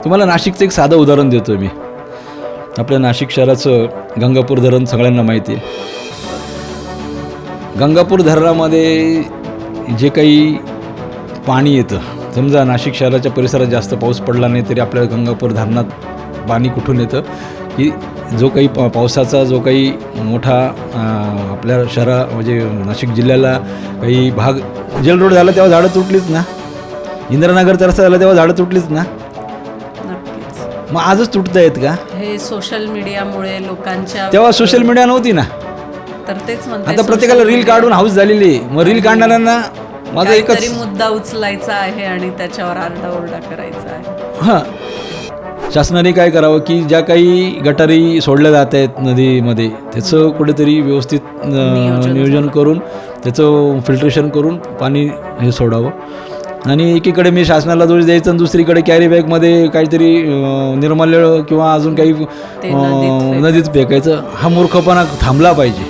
तुम्हाला नाशिकचं एक साधं उदाहरण देतो मी. आपल्या नाशिक शहराचं गंगापूर धरण सगळ्यांना माहिती आहे. गंगापूर धरणामध्ये जे काही पाणी येतं, समजा नाशिक शहराच्या परिसरात जास्त पाऊस पडला नाही तरी आपल्या गंगापूर धरणात पाणी कुठून येतं की जो काही पावसाचा जो काही मोठा आपल्या म्हणजे नाशिक जिल्ह्याला काही भाग जेल रोड झाला तेव्हा झाडं तुटलीच ना, इंदिरानगरचा रस्ता झाला तेव्हा झाडं तुटलीच ना. मग आजच तुटता येत का? हे सोशल मीडियामुळे लोकांच्या तेव्हा सोशल मीडिया नव्हती ना. तर तेच म्हणते, आता प्रत्येकाला रील काढून हाऊस झालेली. मग रील काढणाऱ्यांना माझा एकच मुद्दा उचलायचा आहे आणि त्याच्यावर आरडाओरडा करायचा आहे. हां, शासनाने काय करावं की ज्या काही गटारी सोडल्या जात आहेत नदीमध्ये त्याचं कुठेतरी व्यवस्थित नियोजन करून त्याचं फिल्ट्रेशन करून पाणी हे सोडावं. आणि एकीकडे मी शासनाला दोष द्यायचा आणि दुसरीकडे कॅरी बॅगमध्ये काहीतरी निर्माल्य किंवा अजून काही नदीत फेकायचं. हा मूर्खपणा थांबला पाहिजे.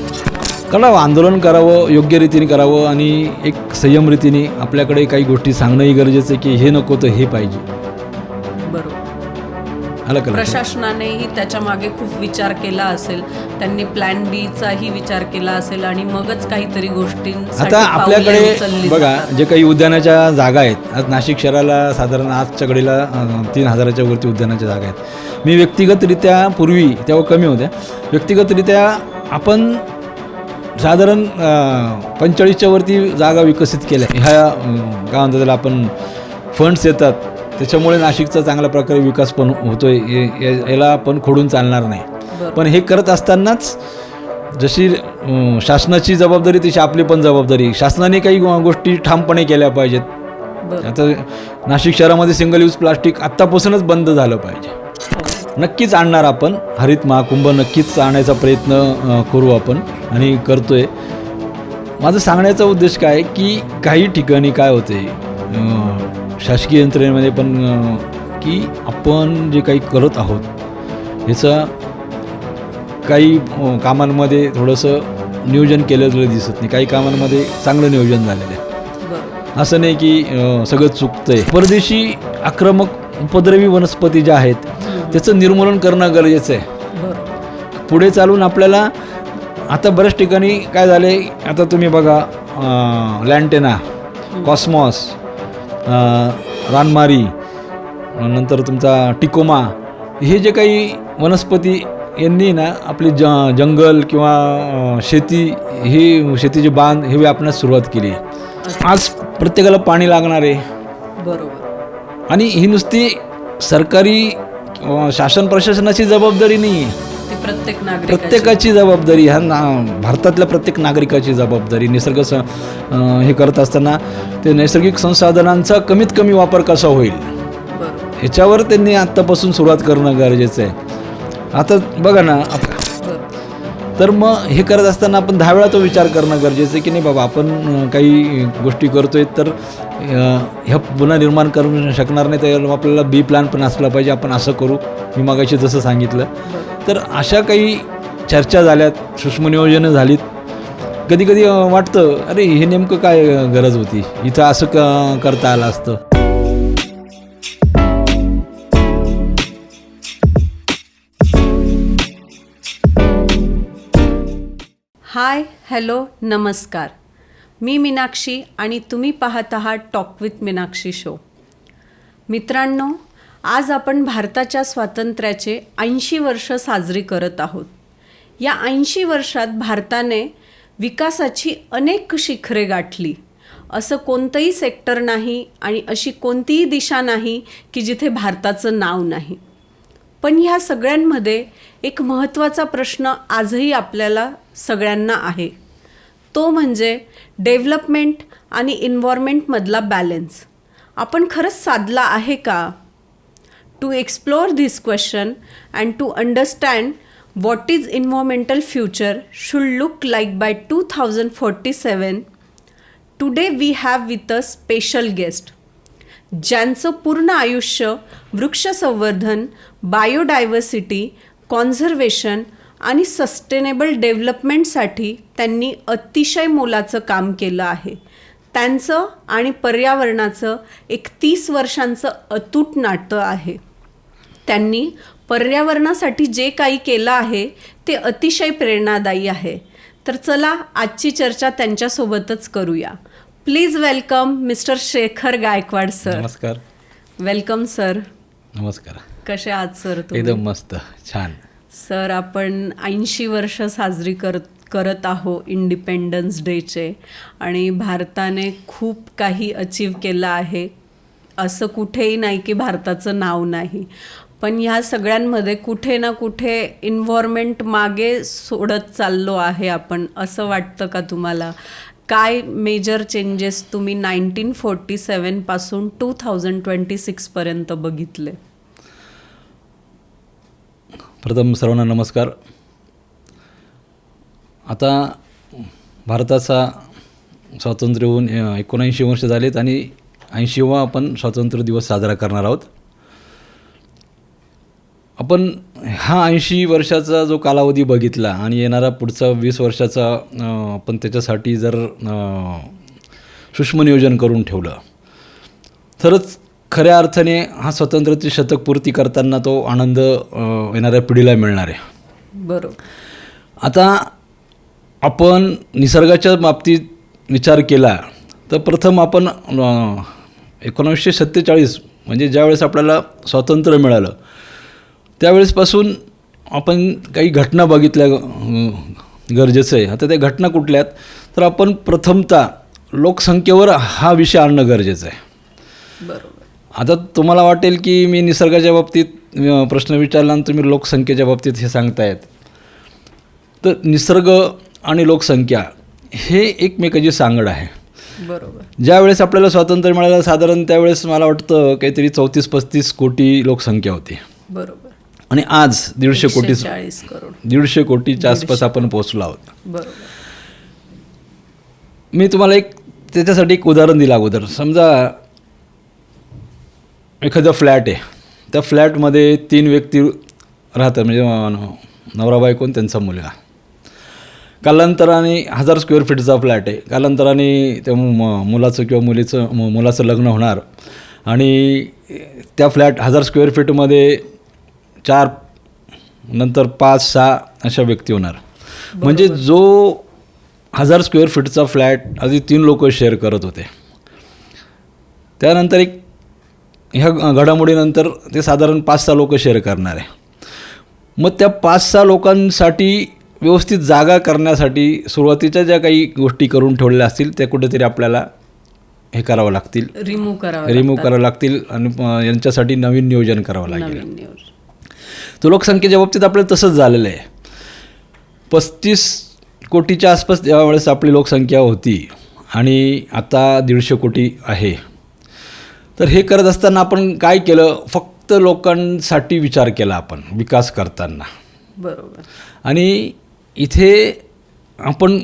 करावं, आंदोलन करावं, योग्य रीतीने करावं आणि एक संयम रीतीने आपल्याकडे काही गोष्टी सांगणंही गरजेचं आहे की हे नको तर हे पाहिजे. बरोबर. आलं का? प्रशासनानेही त्याच्या मागे खूप विचार केला असेल, त्यांनी प्लॅन बी चाही विचार केला असेल आणि मगच काहीतरी गोष्टी. आता आपल्याकडे बघा जे काही उद्यानाच्या जागा आहेत, आज नाशिक शहराला साधारण आजच्या घडीला 3000च्या वरती उद्यानाच्या जागा आहेत. मी व्यक्तिगतरित्या पूर्वी तेव्हा कमी होत्या, व्यक्तिगतरित्या आपण साधारण 45च्या वरती जागा विकसित केल्या. ह्या काय म्हणतात त्याला आपण फंड्स येतात त्याच्यामुळे नाशिकचा चांगल्या प्रकारे विकास पण होतोय. याला पण खोडून चालणार नाही. पण हे करत असतानाच जशी शासनाची जबाबदारी तशी आपली पण जबाबदारी. शासनाने काही गोष्टी ठामपणे केल्या पाहिजेत. आता नाशिक शहरामध्ये सिंगल यूज प्लास्टिक आत्तापासूनच बंद झालं पाहिजे. नक्कीच आणणार आपण. हरित महाकुंभ नक्कीच आणण्याचा प्रयत्न करू आपण आणि करतोय. माझं सांगण्याचा उद्देश काय की काही ठिकाणी काय होते शासकीय यंत्रणेमध्ये पण की आपण जे काही करत आहोत ह्याचं काही कामांमध्ये थोडंसं नियोजन केलेलं दिसत नाही. काही कामांमध्ये चांगलं नियोजन झालेलं आहे. असं नाही की सगळं चुकतं आहे. परदेशी आक्रमक उपद्रवी वनस्पती ज्या आहेत त्याचं निर्मूलन करणं गरजेचं आहे. पुढे चालून आपल्याला आता बऱ्याच ठिकाणी काय झाले, आता तुम्ही बघा लँटेना, कॉस्मॉस, रानमारी, नंतर तुमचा टिकोमा, हे जे काही वनस्पती यांनी ना आपली जंगल किंवा शेती, हे शेतीचे बांध हे व्यापण्यास सुरुवात केली. आज प्रत्येकाला पाणी लागणार आहे. बरोबर. आणि ही नुसती सरकारी शासन प्रशासनाची जबाबदारी नाही आहे, प्रत्येकाची जबाबदारी. ह्या भारतातल्या प्रत्येक नागरिकाची जबाबदारी. निसर्ग हे करत असताना ते नैसर्गिक संसाधनांचा कमीत कमी वापर कसा होईल ह्याच्यावर त्यांनी आत्तापासून सुरुवात करणं गरजेचं आहे. आता बघा ना, तर मग हे करत असताना आपण 10 वेळा तो विचार करणं गरजेचं आहे की नाही बाबा आपण काही गोष्टी करतोय तर ह्या पुन्हा निर्माण करू शकणार नाही, तर आपल्याला बी प्लॅन पण असला पाहिजे. आपण असं करू, मी मगाशी जसं सांगितलं. तर अशा काही चर्चा झाल्यात, सूक्ष्मनियोजनं झालीत. कधी कधी वाटतं अरे हे नेमकं काय गरज होती, इथं असं करता आलं असतं. हाय, हॅलो, नमस्कार. मी मीनाक्षी आणि तुम्ही पाहत आहात टॉक विथ मीनाक्षी शो. मित्रांनो, आज आपण भारताच्या स्वातंत्र्याचे 80 वर्ष साजरी करत आहोत. या 80 वर्षात भारताने विकासाची अनेक शिखरे गाठली. असं कोणतंही सेक्टर नाही आणि अशी कोणतीही दिशा नाही की जिथे भारताचं नाव नाही. पण ह्या सगळ्यांमध्ये एक महत्त्वाचा प्रश्न आजही आपल्याला सगळ्यांना आहे. तो म्हणजे डेव्हलपमेंट आणि एन्व्हायरमेंटमधला बॅलन्स आपण खरंच साधला आहे का? To explore this question and to understand what is environmental future should look like by 2047, today we have with a special guest ज्यांचं पूर्ण आयुष्य वृक्ष संवर्धन, बायोडायव्हर्सिटी, कॉन्झर्वेशन आणि सस्टेनेबल डेव्हलपमेंटसाठी त्यांनी अतिशय मोलाचं काम केलं आहे. त्यांचं आणि पर्यावरणाचं एक 30 वर्षांचं अतूट नातं आहे. त्यांनी पर्यावरणासाठी जे काही केलं आहे ते अतिशय प्रेरणादायी आहे. तर चला आजची चर्चा त्यांच्यासोबतच करूया. Please welcome mister Shekhar Gaikwad sir. नमस्कार. Welcome sir. नमस्कार. कसे आहात सर तुम्ही? एकदम मस्त, छान. सर, आपण 80 वर्ष साजरी करत आहो इंडिपेंडन्स डेचे, आणि भारताने खूप काही अचीव केलं आहे. असं कुठेही नाही की भारताचं नाव नाही, पण ह्या सगळ्यांमध्ये कुठे ना कुठे इन्व्हायरमेंट मागे सोडत चाललो आहे आपण, असं वाटतं का तुम्हाला? काय मेजर चेंजेस तुम्ही 1947 पासून 2026 पर्यंत बघितले? प्रथम सर्वांना नमस्कार. आता भारताचा स्वातंत्र्य होऊन 79 वर्ष झालेत आणि 80वा आपण स्वातंत्र्य दिवस साजरा करणार आहोत. आपण हा 80 वर्षाचा जो कालावधी बघितला आणि येणारा पुढचा 20 वर्षाचा आपण त्याच्यासाठी जर सूक्ष्म नियोजन करून ठेवलं तरच खऱ्या अर्थाने हा स्वातंत्र्याची शतक पूर्ती करताना तो आनंद येणाऱ्या पिढीला मिळणार आहे. बरोबर. आता आपण निसर्गाच्या बाबतीत विचार केला तर प्रथम आपण 1947 म्हणजे ज्यावेळेस आपल्याला स्वातंत्र्य मिळालं त्यावेळेसपासून आपण काही घटना बघितल्या गरजेचं आहे. आता त्या घटना कुठल्या आहेत तर आपण प्रथमतः लोकसंख्येवर हा विषय आणणं गरजेचं आहे. बरोबर. आता तुम्हाला वाटेल की मी निसर्गाच्या बाबतीत प्रश्न विचारला आणि तुम्ही लोकसंख्येच्या बाबतीत हे सांगतायत, तर निसर्ग आणि लोकसंख्या हे एकमेकाची सांगड आहे. बरोबर. ज्यावेळेस आपल्याला स्वातंत्र्य मिळालं साधारण त्यावेळेस मला वाटतं काहीतरी 34-35 कोटी लोकसंख्या होती. बरोबर. आणि आज 140 करोड 150 कोटीच्या आसपास आपण पोहोचलो आहोत. बरोबर. मी तुम्हाला त्याच्यासाठी एक उदाहरण दिलं अगोदर. समजा एखादा फ्लॅट आहे, त्या फ्लॅटमध्ये 3 व्यक्ती राहतात, म्हणजे नवरा बायको आणि त्यांचा मुलगा. कालांतराने 1000 स्क्वेअर फीटचा फ्लॅट आहे. कालांतराने त्या मुलाचं किंवा मुलाचं लग्न होणार आणि त्या फ्लॅट 1000 स्क्वेअर फीटमध्ये 4 नंतर 5-6 अशा व्यक्ती होणार. म्हणजे जो 1000 स्क्वेअर फीटचा फ्लॅट आधी 3 लोक शेअर करत होते, त्यानंतर ह्या घडामोडीनंतर ते साधारण 5-6 लोक शेअर करणार आहे. मग त्या 5-6 लोकांसाठी व्यवस्थित जागा करण्यासाठी सुरुवातीच्या ज्या काही गोष्टी करून ठेवलेल्या असतील त्या कुठेतरी आपल्याला हे करावं लागतील, रिमूव्ह करावं लागतील आणि यांच्यासाठी नवीन नियोजन करावं लागेल. तर लोकसंख्येच्या बाबतीत आपल्याला तसंच झालेलं आहे. 35 कोटीच्या आसपास त्यावेळेस आपली लोकसंख्या होती आणि आता 150 कोटी आहे. तर हे करत असताना आपण काय केलं, फक्त लोकांसाठी विचार केला आपण विकास करताना. बरोबर. आणि इथे आपण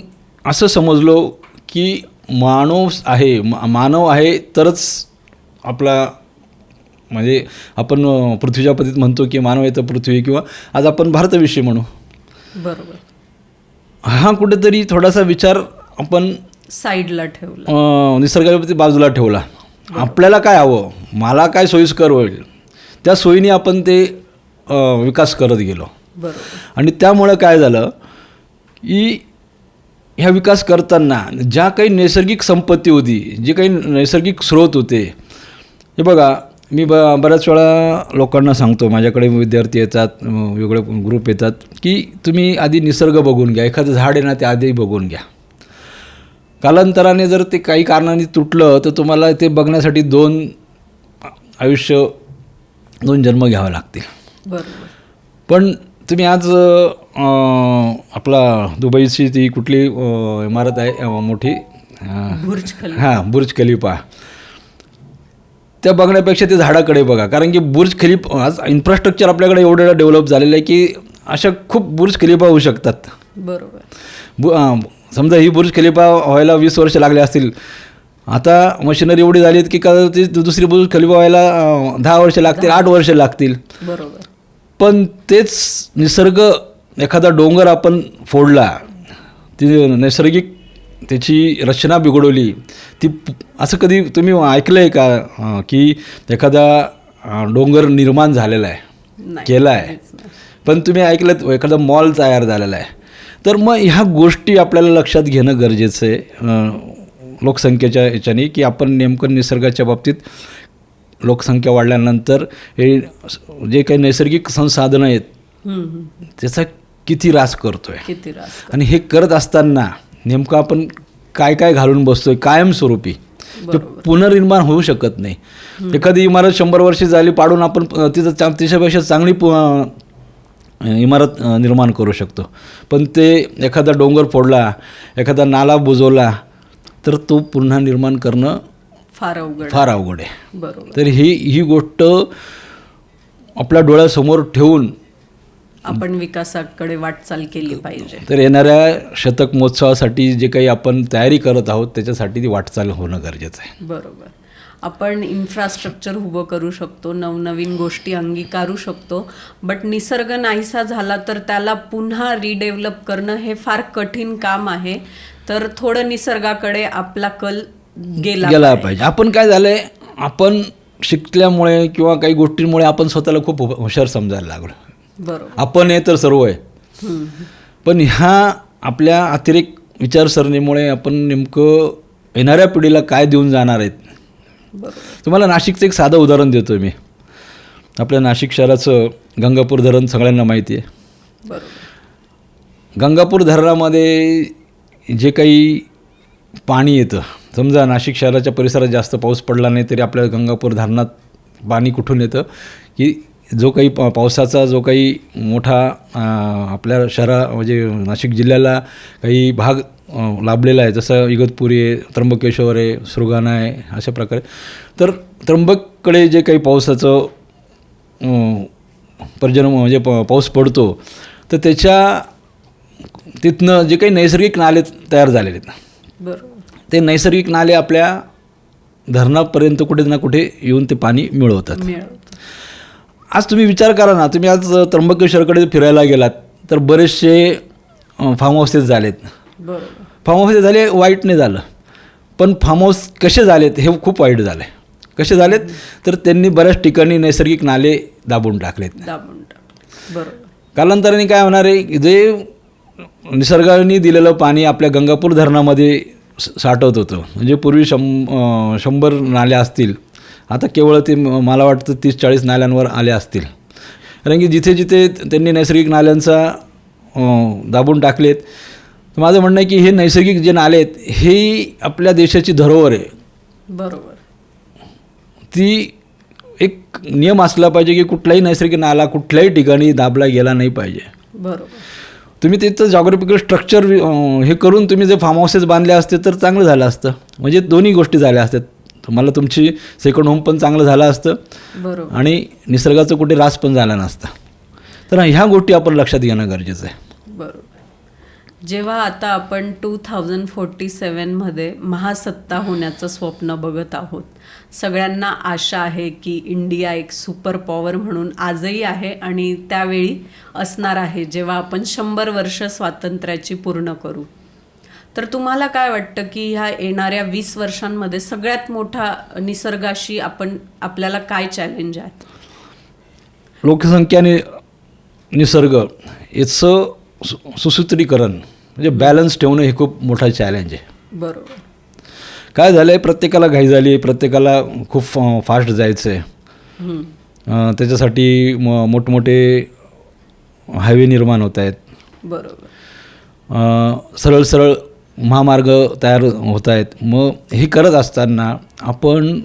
असं समजलो की मानव आहे तरच आपला, म्हणजे आपण पृथ्वीच्या पद्धतीत म्हणतो की मानव आहे तर पृथ्वी, किंवा आज आपण भारताविषयी म्हणू. बरोबर. हा कुठेतरी थोडासा विचार आपण साईडला ठेवला, निसर्गाच्या बाजूला ठेवला. आपल्याला काय हवं, मला काय सोयीस्कर होईल त्या सोयीने आपण ते विकास करत गेलो. बरोबर. आणि त्यामुळं काय झालं की ह्या विकास करताना ज्या काही नैसर्गिक संपत्ती होती, जे काही नैसर्गिक स्रोत होते, हे बघा मी बऱ्याच वेळा लोकांना सांगतो, माझ्याकडे विद्यार्थी येतात, वेगळे ग्रुप येतात, की तुम्ही आधी निसर्ग बघून घ्या. एखादं झाड आहे ना ते आधी बघून घ्या. कालांतराने जर ते काही कारणाने तुटलं तर तुम्हाला ते बघण्यासाठी 2 जन्म घ्यावे लागतील. बरोबर. पण तुम्ही आज आपला दुबईची ती कुठली इमारत आहे मोठी, बुर्ज खलिफा, त्या बघण्यापेक्षा ते झाडाकडे बघा. कारण की बुर्ज खलिफा आज इन्फ्रास्ट्रक्चर आपल्याकडे एवढं डेव्हलप झालेलं आहे की अशा खूप बुर्ज खलिफा होऊ शकतात. बरोबर. समजा ही बुर्ज खलिफा व्हायला 20 वर्ष लागले असतील, आता मशिनरी एवढी झाली आहेत की ती दुसरी बुर्ज खलिफा व्हायला 10 वर्ष लागतील, 8 वर्ष लागतील. बरोबर. पण तेच निसर्ग, एखादा डोंगर आपण फोडला, ती नैसर्गिक त्याची रचना बिघडवली, ती असं कधी तुम्ही ऐकलं आहे का की एखादा डोंगर निर्माण झालेला आहे नाही, केला आहे. काहीच नाही. पण तुम्ही ऐकलं एखादा मॉल तयार झालेला आहे, तर मग ह्या गोष्टी आपल्याला लक्षात घेणं गरजेचं आहे लोकसंख्येच्या ह्याच्याने, की आपण नेमकं निसर्गाच्या बाबतीत लोकसंख्या वाढल्यानंतर हे जे काही नैसर्गिक संसाधनं आहेत त्याचा किती ह्रास करतोय, किती रास. आणि हे करत असताना नेमकं आपण काय काय घालून बसतोय कायमस्वरूपी, ते पुनर्निर्माण होऊ शकत नाही. एखादी इमारत 100 वर्षे झाली पाडून आपण तिथं त्याच्यापेक्षा चांगली इमारत निर्माण करू शकतो. पण ते एखादा डोंगर फोडला, एखादा नाला बुजवला, तर तो पुन्हा निर्माण करणं फार अवघड आहे. बरोबर. तर ही गोष्ट आपल्या डोळ्यासमोर ठेवून आपण विकासाकडे वाटचाल केली पाहिजे. तर येणाऱ्या शतक महोत्सवासाठी जे काही आपण तयारी करत आहोत त्याच्यासाठी ती वाटचाल होणं गरजेचं आहे. बरोबर. आपण इन्फ्रास्ट्रक्चर उभं करू शकतो, नवनवीन गोष्टी अंगीकारू शकतो, बट निसर्ग नाहीसा झाला तर त्याला पुन्हा रिडेव्हलप करणं हे फार कठीण काम आहे. तर थोडं निसर्गाकडे आपला कल गेला पाहिजे. आपण काय झालंय, आपण शिकल्यामुळे किंवा काही गोष्टींमुळे आपण स्वतःला खूप हुशार समजायला लागलो. बरोबर. आपण हे तर सर्व आहे. पण ह्या आपल्या अतिरेक विचारसरणीमुळे आपण नेमकं येणाऱ्या पिढीला काय देऊन जाणार आहेत. तुम्हाला नाशिकचं एक साधं उदाहरण देतो मी. आपल्या नाशिक शहराचं गंगापूर धरण सगळ्यांना माहिती आहे. बरोबर. गंगापूर धरणामध्ये जे काही पाणी येतं, समजा नाशिक शहराच्या परिसरात जास्त पाऊस पडला नाही तरी आपल्या गंगापूर धरणात पाणी कुठून येतं, की जो काही पावसाचा जो काही मोठा आपल्या म्हणजे नाशिक जिल्ह्याला काही भाग लाभलेला आहे, जसं इगतपुरी आहे, त्र्यंबकेश्वर आहे, सुरगाणा आहे, अशा प्रकारे. तर त्र्यंबककडे जे काही पावसाचं पर्जन्य म्हणजे पाऊस पडतो, तर तिथनं जे काही नैसर्गिक नाले तयार झालेले आहेत, बरोबर, ते नैसर्गिक नाले आपल्या धरणापर्यंत कुठे ना कुठे येऊन ते पाणी मिळवतात. आज तुम्ही विचार करा ना, तुम्ही आज त्र्यंबकेश्वरकडे फिरायला गेलात तर बरेचसे फार्म हाऊसेस झालेत. बरोबर. फार्म हाऊसेस झाले, वाईट नाही झालं, पण फार्म हाऊस कसे झालेत हे खूप वाईट झालं आहे. कसे झालेत तर त्यांनी बऱ्याच ठिकाणी नैसर्गिक नाले दाबून टाकलेत. बरोबर. कालांतराने काय होणार आहे, जे निसर्गाने दिलेलं पाणी आपल्या गंगापूर धरणामध्ये साठवत होतं, म्हणजे पूर्वी 100 नाल्या असतील, आता केवळ ते मला वाटतं 30-40 नाल्यांवर आले असतील. कारण की जिथे जिथे त्यांनी नैसर्गिक नाल्यांचा दाबून टाकलेत. तर माझं म्हणणं आहे की हे नैसर्गिक जे नाले आहेत हे आपल्या देशाची धरोहर आहे. बरोबर. ती एक नियम असला पाहिजे की कुठलाही नैसर्गिक नाला कुठल्याही ठिकाणी दाबला गेला नाही पाहिजे. बरोबर. तुम्ही तिथं जॉग्राफिकल स्ट्रक्चर हे करून तुम्ही जे फार्म हाऊसेस बांधले असते तर चांगलं झालं असतं. म्हणजे दोन्ही गोष्टी झाल्या असतात. तुम्हाला तुमची सेकंड होम पण चांगलं झालं असतं. बरोबर. आणि निसर्गाचं कुठे ऱ्हास पण झाला नसता. तर ह्या गोष्टी आपण लक्षात घेणं गरजेचं आहे. बरोबर. जेव्हा आता आपण 2047मध्ये महासत्ता होण्याचं स्वप्न बघत आहोत, सगळ्यांना आशा आहे की इंडिया एक सुपर पॉवर म्हणून आजही आहे आणि त्यावेळी असणार आहे जेव्हा आपण 100 वर्ष स्वातंत्र्याची पूर्ण करू. तर तुम्हाला काय वाटतं की ह्या येणाऱ्या 20 वर्षांमध्ये सगळ्यात मोठा निसर्गाशी आपल्याला काय चॅलेंज आहे? लोकसंख्या आणि निसर्ग याचं सुसूत्रीकरण म्हणजे बॅलन्स ठेवणं हे खूप मोठा चॅलेंज आहे. बरोबर. काय झालं आहे, प्रत्येकाला घाई झाली आहे, प्रत्येकाला खूप फास्ट जायचं आहे. त्याच्यासाठी मोठमोठे हायवे निर्माण होत आहेत. बरोबर. सरळ सरळ महामार्ग तयार होत आहेत. मग हे करत असताना आपण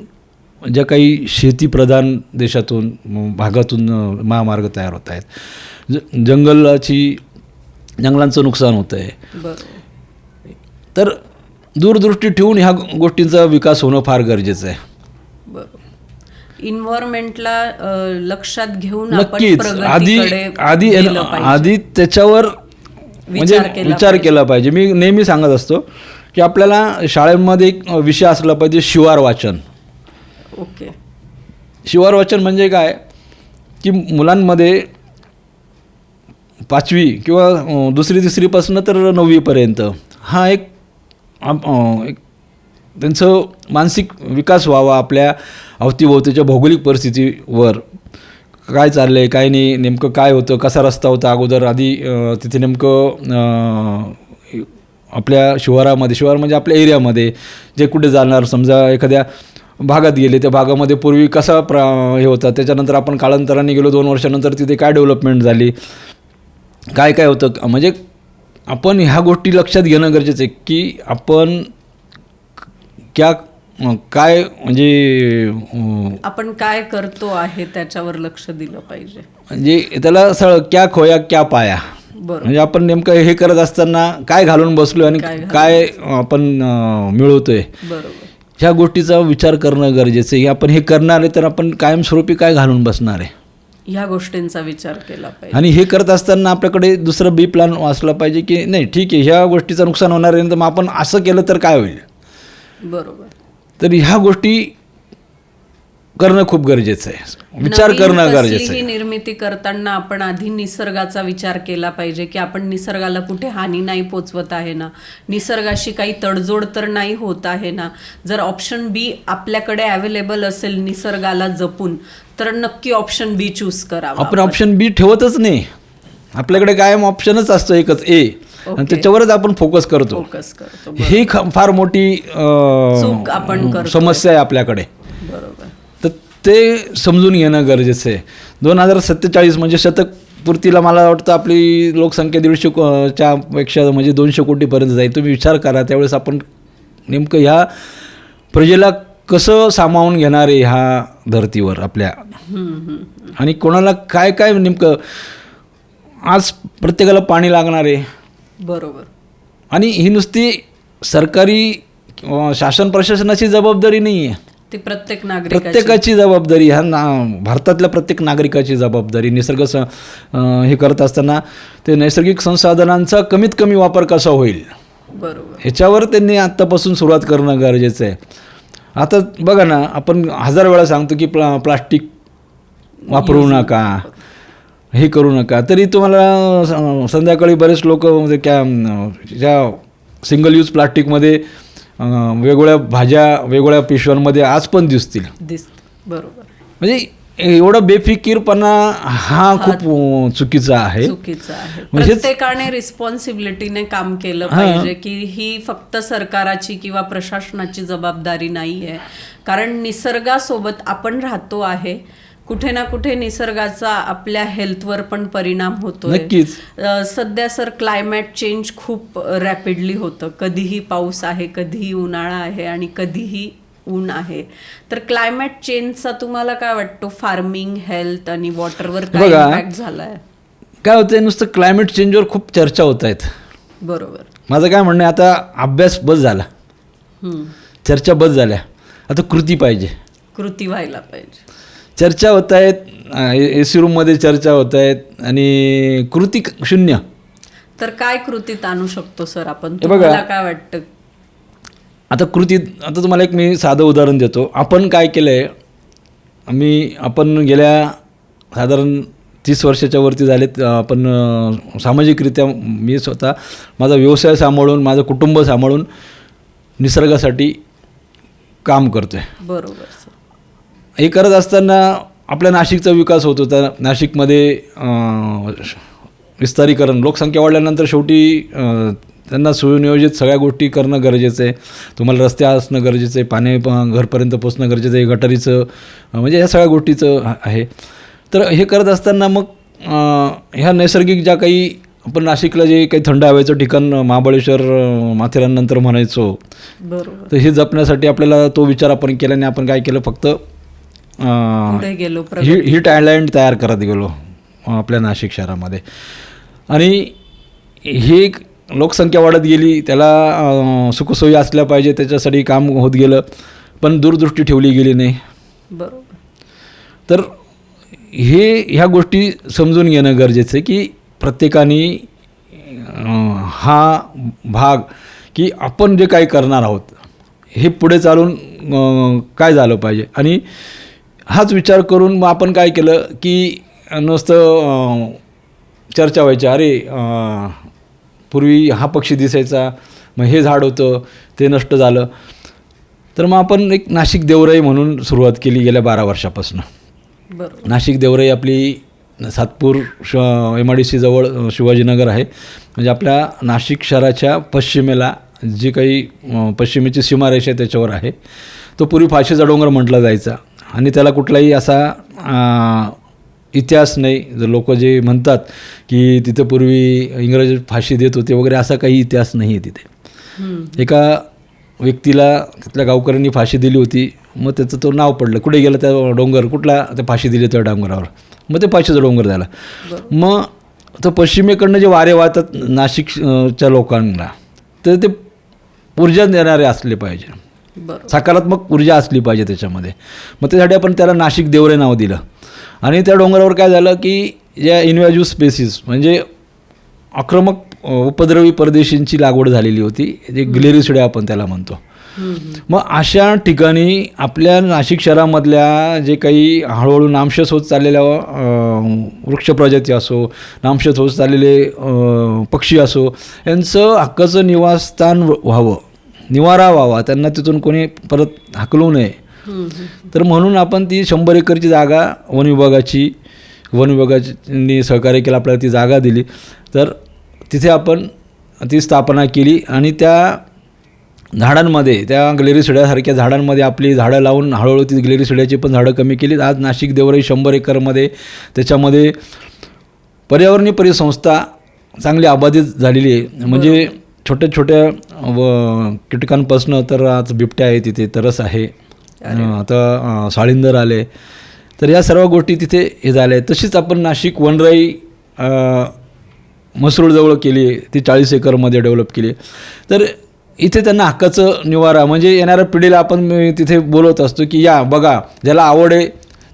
ज्या काही शेतीप्रधान देशातून भागातून महामार्ग तयार होत आहेत, जंगलांचं नुकसान होतं आहे. बरोबर. तर दूरदृष्टी ठेवून ह्या गोष्टींचा विकास होणं फार गरजेचं आहे. बरोबर. इन्व्हायरमेंटला लक्षात घेऊन नक्कीच आधी त्याच्यावर म्हणजे विचार केला पाहिजे. मी नेहमी सांगत असतो की आपल्याला शाळेमध्ये एक विषय असला पाहिजे, शिवार वाचन. ओके. शिवार वाचन म्हणजे काय की मुलांमध्ये 5वी किंवा 2री-3रीपासून तर 9वीपर्यंत हा एक त्यांचं मानसिक विकास व्हावा आपल्या अवतीभोवतीच्या भौगोलिक परिस्थितीवर. काय चाललं आहे काय नाही, नेमकं काय होतं, कसा रस्ता होता अगोदर आधी, तिथे नेमकं आपल्या शिवार म्हणजे आपल्या एरियामध्ये जे कुठे जाणार, समजा एखाद्या भागात गेले त्या भागामध्ये पूर्वी कसा हे होता, त्याच्यानंतर आपण कालांतराने गेलो 2 वर्षानंतर तिथे काय डेव्हलपमेंट झाली, काय काय होतं, म्हणजे आपण ह्या गोष्टी लक्षात घेणं गरजेचं आहे की आपण काय म्हणजे आपण काय करतो आहे त्याच्यावर लक्ष दिलं पाहिजे. म्हणजे त्याला क्या खोया क्या पाया, बरोबर. म्हणजे आपण नेमकं हे करत असताना काय घालून बसलो आणि काय आपण मिळवतोय, बरोबर. ह्या गोष्टीचा विचार करणं गरजेचं आहे. आपण हे करणार आहे तर आपण कायमस्वरूपी काय घालून बसणार आहे, ह्या गोष्टींचा विचार केला पाहिजे. आणि हे करत असताना आपल्याकडे दुसरं बी प्लॅन असला पाहिजे की नाही ठीक आहे ह्या गोष्टीचं नुकसान होणार आहे तर मग आपण असं केलं तर काय होईल. बरोबर. तर ह्या गोष्टी करणं खूप गरजेचं आहे, विचार करणं गरजेचं ही आहे. निर्मिती करताना आपण आधी निसर्गाचा विचार केला पाहिजे की आपण निसर्गाला कुठे हानी नाही पोचवत आहे ना, निसर्गाशी काही तडजोड तर नाही होत आहे ना. जर ऑप्शन बी आपल्याकडे अवेलेबल असेल निसर्गाला जपून तर नक्की ऑप्शन बी चूज करावा. आपण ऑप्शन बी ठेवतच नाही, आपल्याकडे कायम ऑप्शनच असतो एकच ए, आणि त्याच्यावरच आपण फोकस करतो. ही फार मोठी चूक आपण करतो, समस्या आहे आपल्याकडे. बरोबर. तर ते समजून घेणं गरजेचं आहे. 2047 म्हणजे शतक पूर्तीला मला वाटतं आपली लोकसंख्या 150च्या पेक्षा म्हणजे 200 कोटीपर्यंत जाईल. तुम्ही विचार करा त्यावेळेस आपण नेमकं ह्या प्रजेला कसं सामावून घेणार आहे ह्या धर्तीवर आपल्या, आणि कोणाला काय काय नेमकं. आज प्रत्येकाला पाणी लागणार आहे, बरोबर. आणि ही नुसती सरकारी शासन प्रशासनाची जबाबदारी नाही आहे, ती प्रत्येकाची जबाबदारी, ह्या भारतातल्या प्रत्येक नागरिकाची जबाबदारी. निसर्ग हे करत असताना ते नैसर्गिक संसाधनांचा कमीत कमी वापर कसा होईल, बरोबर, ह्याच्यावर त्यांनी आत्तापासून सुरुवात करणं गरजेचं आहे. आता बघा ना, आपण 1000 वेळा सांगतो की प्लास्टिक वापरू नका, हे करू नका, तरी तुम्हाला संध्याकाळी बरेच लोक म्हणजे ज्या सिंगल यूज प्लास्टिकमध्ये वेगवेगळ्या भाज्या वेगवेगळ्या पिशव्यांमध्ये आज पण दिसतील. बरोबर. म्हणजे एवढा बेफिकीरपणा हा खूप चुकीचा आहे. प्रत्येकाने रिस्पॉन्सिबिलिटीने काम केलं पाहिजे की ही फक्त सरकाराची किंवा प्रशासनाची जबाबदारी नाही आहे. कारण निसर्गासोबत आपण राहतो आहे, कुठे ना कुठे निसर्गाचा आपल्या हेल्थवर पण परिणाम होतोय. नक्कीच. सध्या सर क्लायमेट चेंज खूप रॅपिडली होतं. कधीही पाऊस आहे, कधीही उन्हाळा आहे आणि कधीही ऊन आहे. तर क्लायमेट चेंजचा तुम्हाला काय वाटतं फार्मिंग, हेल्थ आणि वॉटरवर काय इम्पॅक्ट झालाय? काय होतंय, नुसतं क्लायमेट चेंजवर खूप चर्चा होत आहेत. बरोबर. माझं काय म्हणणं आहे, आता अभ्यास बस झाला, चर्चा बस झाल्या, आता कृती पाहिजे, कृती व्हायला पाहिजे. चर्चा होत आहेत, AC रूममध्ये चर्चा होत आहेत आणि कृती शून्य. तर काय कृतीत आणू शकतो सर आपण? तुम्हाला काय वाटतं? आता कृतीत, आता तुम्हाला एक मी साधं उदाहरण देतो. आपण काय केलं आहे, आपण गेल्या साधारण 30 वर्षाच्या वरती झालेत, आपण सामाजिकरित्या मी स्वतः माझा व्यवसाय सांभाळून, माझं कुटुंब सांभाळून निसर्गासाठी काम करतो आहे. बरोबर. हे करत असताना आपल्या नाशिकचा विकास होत होता. नाशिकमध्ये विस्तारीकरण, लोकसंख्या वाढल्यानंतर शेवटी त्यांना सुनियोजित सगळ्या गोष्टी करणं गरजेचं आहे. तुम्हाला रस्ते असणं गरजेचं आहे, पाणी घरपर्यंत पोचणं गरजेचं आहे, गटारीचं म्हणजे ह्या सगळ्या गोष्टीचं आहे. तर हे करत असताना मग ह्या नैसर्गिक ज्या काही आपण नाशिकला जे काही थंड हवेचं ठिकाण महाबळेश्वर, माथेरानंतर म्हणायचो, बरोबर, तर हे जपण्यासाठी आपल्याला तो विचार आपण केला आणि आपण काय केलं, फक्त हिट आयलँड तयार करत गेलो आपल्या नाशिक शहरामध्ये. आणि ही लोकसंख्या वाढत गेली, त्याला सुखसोयी असल्या पाहिजे त्याच्यासाठी काम होत गेलं, पण दूरदृष्टी ठेवली गेली नाही. बरोबर. तर ह्या गोष्टी समजून घेणं गरजेचं आहे की प्रत्येकाने हा भाग की आपण जे काही करणार आहोत हे पुढे चालून काय झालं पाहिजे, आणि हाच विचार करून मग आपण काय केलं की नुसतं चर्चा व्हायची, अरे पूर्वी हा पक्षी दिसायचा, मग हे झाड होतं ते नष्ट झालं. तर मग आपण एक नाशिक देवराई म्हणून सुरुवात केली गेल्या 12 वर्षापासून. बरोबर. नाशिक देवराई आपली सातपूर MIDC जवळ शिवाजीनगर आहे. म्हणजे आपल्या नाशिक शहराच्या पश्चिमेला जी काही पश्चिमेची सीमारेषा त्याच्यावर आहे. तो पूर्वी फाशीचा डोंगर म्हटला जायचा आणि त्याला कुठलाही असा इतिहास नाही. जर लोक जे म्हणतात की तिथं पूर्वी इंग्रज फाशी देत होते वगैरे, असा काही इतिहास नाही आहे तिथे. एका व्यक्तीला तिथल्या गावकऱ्यांनी फाशी दिली होती, मग त्याचं तो नाव पडलं. कुठे गेलं त्या डोंगर, कुठला ते फाशी दिली त्या डोंगरावर, मग ते फाशीचा डोंगर झाला. मग तो पश्चिमेकडनं जे वारे वाहतात नाशिकच्या लोकांना, तर ते ऊर्जा देणारे असले पाहिजे, सकारात्मक ऊर्जा असली पाहिजे त्याच्यामध्ये. मग त्यासाठी आपण त्याला नाशिक देवराई नाव दिलं. आणि त्या डोंगरावर काय झालं की या इन्व्हॅजिव्ह स्पेसिस म्हणजे आक्रमक उपद्रवी परदेशींची लागवड झालेली होती, जे ग्लेरिसिडे आपण त्याला म्हणतो. मग अशा ठिकाणी आपल्या नाशिक शहरामधल्या जे काही हळूहळू नामशेष होत चाललेल्या वृक्ष प्रजाती असो, नामशेष होत चाललेले पक्षी असो, यांचं हक्काचं निवासस्थान व्हावं, निवारा व्हावा, त्यांना तिथून कोणी परत हाकलू नये. तर म्हणून आपण ती 100 एकरची जागा वन विभागाने सहकार्य केलं, आपल्याला ती जागा दिली. तर तिथे आपण ती स्थापना केली आणि त्या झाडांमध्ये, त्या ग्लेरिसिड्यासारख्या झाडांमध्ये आपली झाडं लावून हळूहळू ती ग्लेरिसिड्याची पण झाडं कमी केली. आज नाशिक देवराई 100 एकरमध्ये त्याच्यामध्ये पर्यावरणीय परिसंस्था चांगली अबाधित झालेली आहे. म्हणजे छोट्या छोट्या कीटकांपासून तर आज बिबट्या आहे, तिथे तरस आहे, आता साळींदर आले. तर या सर्व गोष्टी तिथे हे झाल्या आहेत. तशीच आपण नाशिक वनराई म्हसरूळजवळ केली, ती 40 एकरमध्ये डेव्हलप केली. तर इथे त्यांना हक्काचं निवारा म्हणजे येणाऱ्या पिढीला आपण तिथे बोलत असतो की या बघा, ज्याला आवड आहे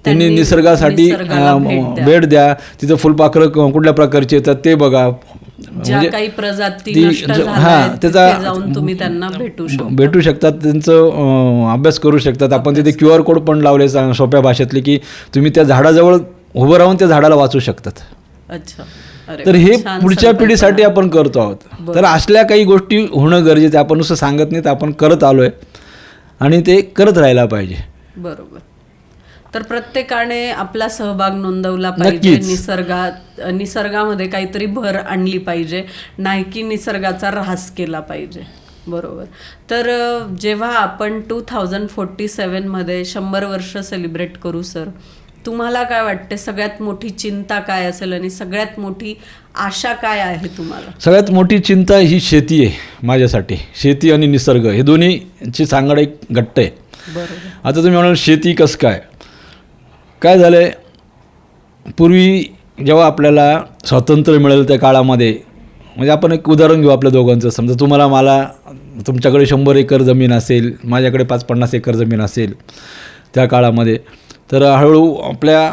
त्यांनी निसर्गासाठी भेट द्या. तिथं फुलपाखरं कुठल्या प्रकारचे येतात ते बघा, ज्या काही प्रजाती नष्ट झाल्या त्याचा जाऊन तुम्ही त्यांना भेटू शकतात, त्यांचं अभ्यास करू शकतात. आपण तिथे QR कोड पण लावले सोप्या भाषेतले की तुम्ही त्या झाडाजवळ उभं राहून त्या झाडाला वाचू शकतात. अच्छा. तर हे पुढच्या पिढीसाठी आपण करतो आहोत. तर असल्या काही गोष्टी होणं गरजेचं आहे. आपण नुसतं सांगत नाही, तर आपण करत आलोय आणि ते करत राहायला पाहिजे. बरोबर. तर प्रत्येकाने आपला सहभाग नोंदवला पाहिजे. निसर्गामध्ये काहीतरी भर आणली पाहिजे, नाही की निसर्गाचा ऱ्हास केला पाहिजे. बरोबर. तर जेव्हा आपण 2047 मध्ये 100 वर्ष सेलिब्रेट करू सर, तुम्हाला काय वाटते, सगळ्यात मोठी चिंता काय असेल आणि सगळ्यात मोठी आशा काय आहे तुम्हाला? सगळ्यात मोठी चिंता ही शेती आहे माझ्यासाठी. शेती आणि निसर्ग हे दोन्हीची सांगड एक घट्ट आहे. बरोबर. आता तुम्ही म्हणाल शेती कसं काय झालं आहे, पूर्वी जेव्हा आपल्याला स्वातंत्र्य मिळेल त्या काळामध्ये, म्हणजे आपण एक उदाहरण घेऊ आपल्या दोघांचं. समजा तुम्हाला, मला, तुमच्याकडे 100 एकर जमीन असेल, माझ्याकडे 50-50 एकर जमीन असेल त्या काळामध्ये. तर हळूहळू आपल्या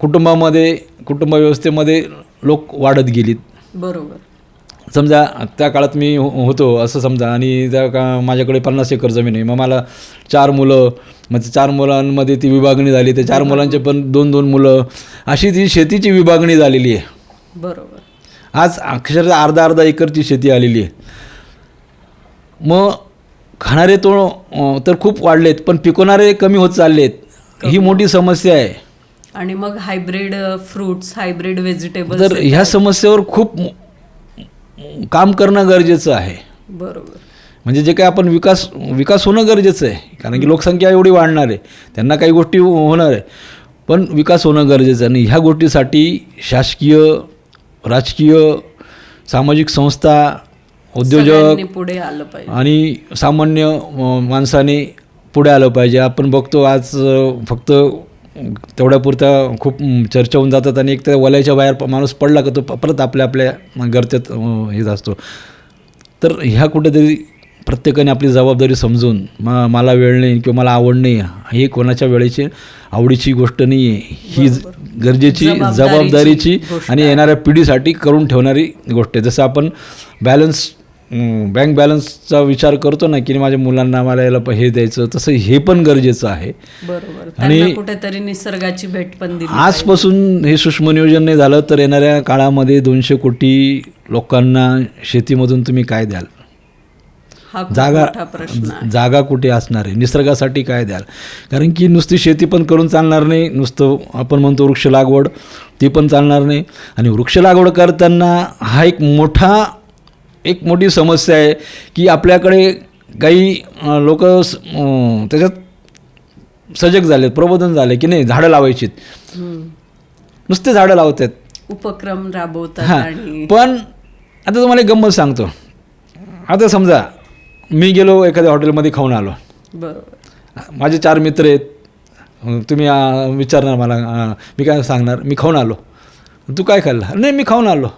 कुटुंब व्यवस्थेमध्ये लोक वाढत गेलीत. बरोबर. समजा त्या काळात मी होतो असं समजा, आणि माझ्याकडे 50 एकर जमीन आहे. मग मला 4 मुलं, म्हणजे 4 मुलांमध्ये ती विभागणी झाली. त्या 4 मुलांचे पण 2-2 मुलं, अशी ती शेतीची विभागणी झालेली आहे. बरोबर. आज अक्षरशः अर्धा एकरची शेती आलेली आहे. मग खाणारे तर खूप वाढलेत, पण पिकवणारे कमी होत चाललेत. ही मोठी समस्या आहे. आणि मग हायब्रिड फ्रूट्स, हायब्रिड व्हेजिटेबल्स, तर ह्या समस्येवर खूप काम करणं गरजेचं आहे. बरोबर. म्हणजे जे काही आपण विकास होणं गरजेचं आहे, कारण की लोकसंख्या एवढी वाढणार आहे, त्यांना काही गोष्टी होणार आहे, पण विकास होणं गरजेचं आहे. आणि ह्या गोष्टीसाठी शासकीय, राजकीय, सामाजिक संस्था, उद्योजक पुढे आलं पाहिजे आणि सामान्य माणसाने पुढे आलं पाहिजे. आपण बघतो आज फक्त तेवढ्यापुरता खूप चर्चा होऊन जातात आणि एक तर वलयाच्या बाहेर माणूस पडला का तो परत आपल्या घरच्यात हेच असतो. तर ह्या कुठेतरी प्रत्येकाने आपली जबाबदारी समजून, मला वेळ नाही किंवा मला आवड नाही, ही कोणाच्या वेळेची आवडीची गोष्ट नाही आहे, ही गरजेची जबाबदारीची आणि येणाऱ्या पिढीसाठी करून ठेवणारी गोष्ट आहे. जसं आपण बँक बॅलन्सचा विचार करतो ना, की माझ्या मुलांना मला याला हे द्यायचं, तसं हे पण गरजेचं आहे. बरोबर. आणि कुठेतरी निसर्गाची भेट पण दिली. आजपासून हे सूक्ष्म नियोजन नाही झालं तर येणाऱ्या काळामध्ये 200 कोटी लोकांना शेतीमधून तुम्ही काय द्याल? हा खूप मोठा प्रश्न आहे. जागा कुठे असणार आहे, निसर्गासाठी काय द्याल? कारण की नुसती शेती पण करून चालणार नाही, नुसतं आपण म्हणतो वृक्ष लागवड ती पण चालणार नाही. आणि वृक्ष लागवड करताना हा एक मोठी समस्या आहे की आपल्याकडे काही लोक त्याच्यात सजग झालेत, प्रबोधन झाले की नाही झाडं लावायचीत, नुसते झाडं लावतात, उपक्रम राबवतात. हां. आणि पण आता तुम्हाला एक गंमत सांगतो. आता समजा मी गेलो एखाद्या हॉटेलमध्ये खाऊन आलो, बरोबर, माझे 4 मित्र आहेत, तुम्ही विचारणार मला, मी काय सांगणार, मी खाऊन आलो. तू काय खाल्लं? नाही मी खाऊन आलो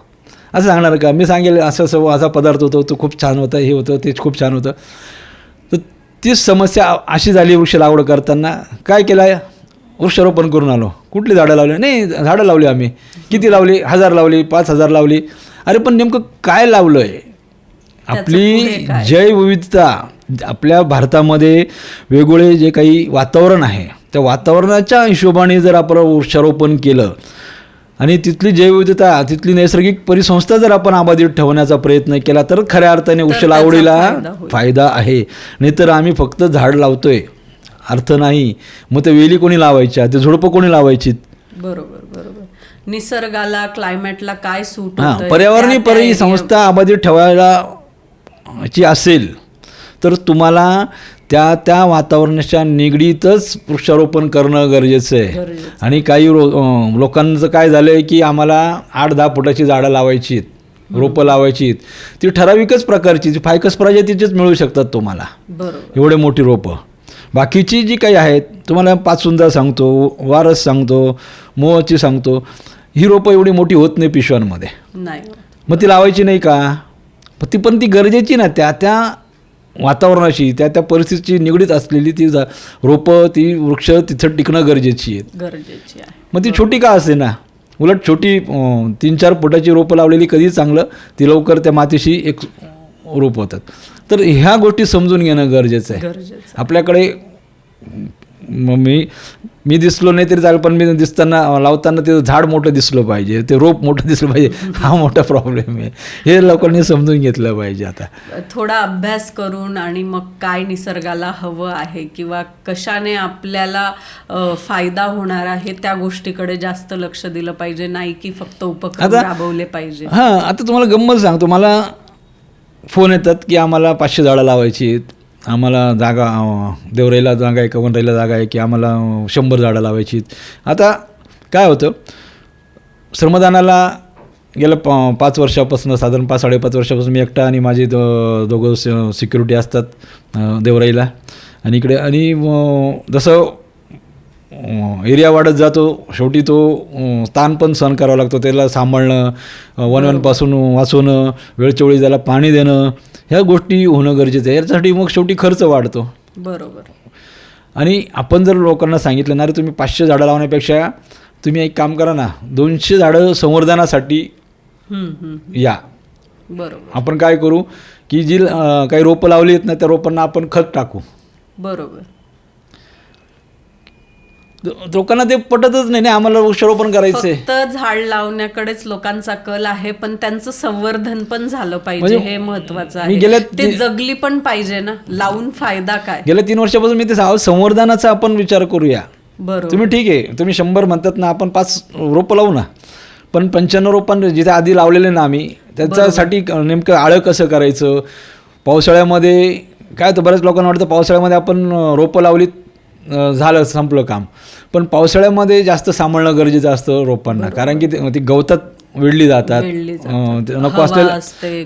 असं सांगणार का? मी सांगेल असं असं असा पदार्थ होतो, तो खूप छान होता, हे होतं ते खूप छान होतं. तर तीच समस्या अशी झाली वृक्ष लागवड करताना. काय केलं आहे, वृक्षारोपण करून आलो. कुठली झाडं लावली? नाही झाडं लावली आम्ही. किती लावली? 1000 लावली, 5000 लावली. अरे पण नेमकं काय लावलं आहे? आपली जैवविविधता, आपल्या भारतामध्ये वेगवेगळे जे काही वातावरण आहे त्या वातावरणाच्या हिशोबाने जर आपण वृक्षारोपण केलं आणि तिथली जैवविविधता, तिथली नैसर्गिक परिसंस्था जर आपण अबाधित ठेवण्याचा प्रयत्न केला तर खऱ्या अर्थाने वृक्ष लागवडीला फायदा आहे. नाहीतर आम्ही फक्त झाड लावतोय, अर्थ नाही. मग ते वेली कोणी लावायच्या, ते झुडपं कोणी लावायची? बरोबर बरोबर. निसर्गाला, क्लायमेटला काय सूट हां, होतंय, पर्यावरणीय त्या- परिसंस्था अबाधित ठेवायला ची असेल तर तुम्हाला त्या वातावरणाच्या निगडीतच वृक्षारोपण करणं गरजेचं आहे. आणि काही लोकांचं काय झालं आहे की आम्हाला 8-10 फुटाची झाडं लावायची, रोपं लावायची, ती ठराविकच प्रकारची, फायकस प्रजातीचीच मिळू शकतात तुम्हाला, बरोबर, एवढे मोठी रोपं. बाकीची जी काही आहेत, तुम्हाला पाचसुंदा सांगतो, वारस सांगतो, मोहची सांगतो, ही रोपं एवढी मोठी होत नाही पिशव्यांमध्ये. नाही, मग ती लावायची नाही का? पण ती गरजेची ना, त्या वातावरणाशी, त्या परिस्थितीची निगडीत असलेली ती रोपं, ती वृक्ष तिथं टिकणं गरजेची आहेत. गरजेची आहे. मग ती छोटी का असे ना, उलट छोटी 3-4 फुटाची रोपं लावलेली कधी चांगलं, ती लवकर त्या मातीशी एक रोप होतात. तर ह्या गोष्टी समजून घेणं गरजेचं आहे. आपल्याकडे मी दिसलो नाही तरी चालेल, पण मी दिसताना लावताना ते झाड मोठं दिसलं पाहिजे, ते रोप मोठं दिसलं पाहिजे, हा मोठा प्रॉब्लेम आहे. हे लोकांनी समजून घेतलं पाहिजे. आता थोडा अभ्यास करून आणि मग काय निसर्गाला हवं आहे किंवा कशाने आपल्याला फायदा होणार आहे त्या गोष्टीकडे जास्त लक्ष दिलं पाहिजे, नाही की फक्त उपक्रम राबवले पाहिजे. हां, आता तुम्हाला गंमत सांगतो, मला फोन येतात की आम्हाला 500 झाडं लावायची, आम्हाला जागा देवराईला जागा आहे, कवनराईला जागा आहे, की आम्हाला 100 झाडं लावायची. आता काय होतं, श्रमदानाला गेल्या 5 वर्षापासून, साधारण 5-5.5 वर्षापासून मी एकटा आणि माझे दोघं सिक्युरिटी असतात देवराईला. आणि इकडे आणि जसं एरिया वाढत जातो, शेवटी तो ताण पण सहन करावा लागतो. त्याला सांभाळणं, वनपासून वाचवणं, वेळच्या वेळी त्याला पाणी देणं, ह्या गोष्टी होणं गरजेचं आहे. याच्यासाठी मग शेवटी खर्च वाढतो. बरोबर. आणि आपण जर लोकांना सांगितलं ना, रे तुम्ही 500 झाडं लावण्यापेक्षा तुम्ही एक काम करा ना, 200 झाडं संवर्धनासाठी या. बरोबर. आपण काय करू की जी काही रोपं लावली आहेत ना, त्या रोपांना आपण खत टाकू. बरोबर. लोकांना ते पटतच नाही, आम्हाला वृक्षारोपण करायचंय. फक्त झाड लावण्याकडेच लोकांचा कल आहे, पण त्यांचं संवर्धन पण झालं पाहिजे, हे महत्वाचं आहे. ते जगली पण पाहिजे ना, लावून फायदा काय. गेल्या 3 वर्षापासून मी ते संवर्धनाचा आपण विचार करूया. बरोबर. तुम्ही ठीक आहे, तुम्ही 100 म्हणतात ना, आपण 5 रोपं लावू ना, पण 95 रोपांना जिथे आधी लावलेले ना आम्ही, त्याच्यासाठी नेमकं आळं कसं करायचं. पावसाळ्यामध्ये काय होतं, बऱ्याच लोकांना वाटतं पावसाळ्यामध्ये आपण रोपं लावलीत, झालं, संपलं काम. पण पावसाळ्यामध्ये जास्त सांभाळणं गरजेचं असतं रोपांना, कारण की ती गवतात वेढली जातात.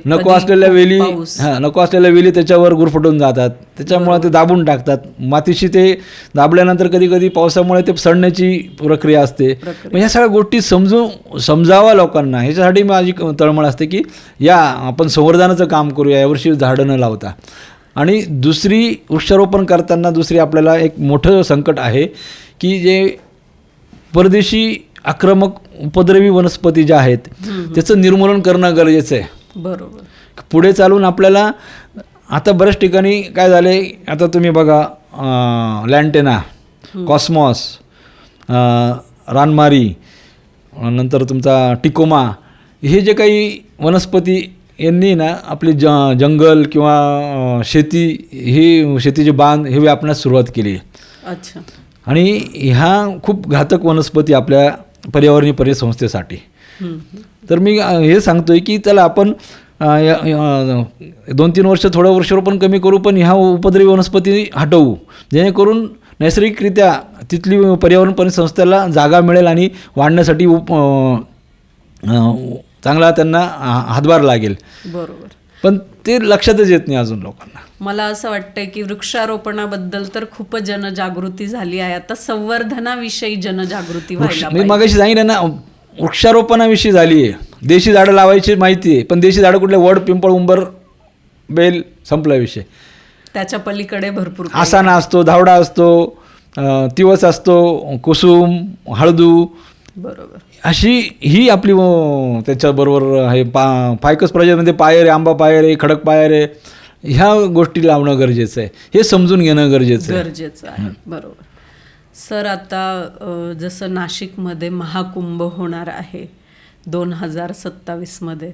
नको असलेल्या वेली त्याच्यावर गुरफटून जातात, त्याच्यामुळे ते दाबून टाकतात. मातीशी ते दाबल्यानंतर कधी कधी पावसामुळे ते सडण्याची प्रक्रिया असते. मग ह्या सगळ्या गोष्टी समजावा लोकांना. ह्याच्यासाठी माझी तळमळ असते की या आपण संवर्धनाचं काम करूया, यावर्षी झाडं न लावता. आणि दुसरी, वृक्षारोपण करताना दुसरी आपल्याला एक मोठं संकट आहे की जे परदेशी आक्रमक उपद्रवी वनस्पती ज्या आहेत त्याचं निर्मूलन करणं गरजेचं आहे. बरोबर. पुढे चालून आपल्याला आता बऱ्याच ठिकाणी काय झाले, आता तुम्ही बघा लँटेना, कॉस्मॉस, रानमारी, नंतर तुमचा टिकोमा, हे जे काही वनस्पती यांनी ना आपली जंगल किंवा शेती ही शेतीचे बांध हे व्यापण्यास सुरुवात केली. अच्छा. आणि ह्या खूप घातक वनस्पती आपल्या पर्यावरणीय परिसंस्थेसाठी. तर मी हे सांगतोय की त्याला आपण 2-3 वर्ष थोड्या वर्षावर पण कमी करू, पण ह्या उपद्रवी वनस्पती हटवू, जेणेकरून नैसर्गिकरित्या तिथली पर्यावरण परिसंस्थेला जागा मिळेल आणि वाढण्यासाठी चांगला त्यांना हातभार लागेल. बरोबर. पण ते लक्षातच येत नाही अजून लोकांना. मला असं वाटतंय की वृक्षारोपणाबद्दल तर खूपच जनजागृती झाली आहे. आता संवर्धनाविषयी जनजागृती व्हायला मी पाहिजे. मगाशी सांगितलं ना, वृक्षारोपणाविषयी झाली आहे. देशी झाडं लावायची माहिती आहे, पण देशी झाडं कुठले वड, पिंपळ, उंबर, बेल, संपला विषय. त्याच्या पलीकडे भरपूर काही आसाना असतो, धावडा असतो, तिवस असतो, कुसुम, हळदू, बरोबर. अशी ही आपली त्याच्याबरोबर हे फायकस प्रजातीमध्ये पायर आहे, आंबा पायर आहे, खडक पायर आहे, ह्या गोष्टी लावणं गरजेचं आहे. हे समजून घेणं गरजेचं आहे. बरोबर. सर, आता जसं नाशिकमध्ये महाकुंभ होणार आहे 2027मध्ये,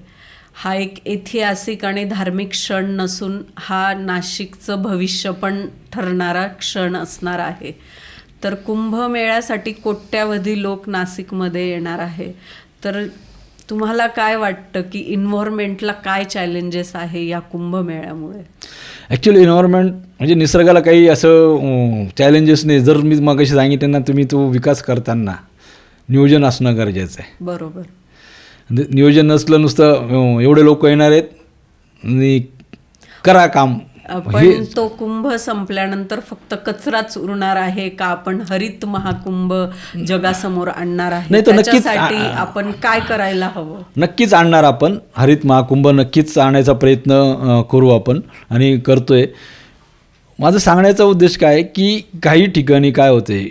हा एक ऐतिहासिक आणि धार्मिक क्षण नसून हा नाशिकचं भविष्य पण ठरणारा क्षण असणार आहे. तर कुंभमेळ्यासाठी कोट्यावधी लोक नाशिकमध्ये येणार आहे. तर तुम्हाला काय वाटतं की इन्व्हायरमेंटला काय चॅलेंजेस आहे या कुंभमेळ्यामुळे? ॲक्च्युली इन्व्हायरमेंट म्हणजे निसर्गाला काही असं चॅलेंजेस नाही. जर मी मगाशी सांगितलं ना, तुम्ही तो विकास करताना नियोजन असणं गरजेचं आहे. बरोबर. नियोजन नसलं, नुसतं एवढे लोक येणार आहेत आणि करा काम, पण तो कुंभ संपल्यानंतर फक्त कचराच उरणार आहे का? आपण हरित महाकुंभ जगासमोर आणणार आहे? नाही, तर नक्कीच त्याच्यासाठी आपण काय करायला हवं? नक्कीच आणणार आपण हरित महाकुंभ, नक्कीच आणण्याचा प्रयत्न करू आपण आणि करतोय. माझं सांगण्याचा उद्देश काय की काही ठिकाणी काय होते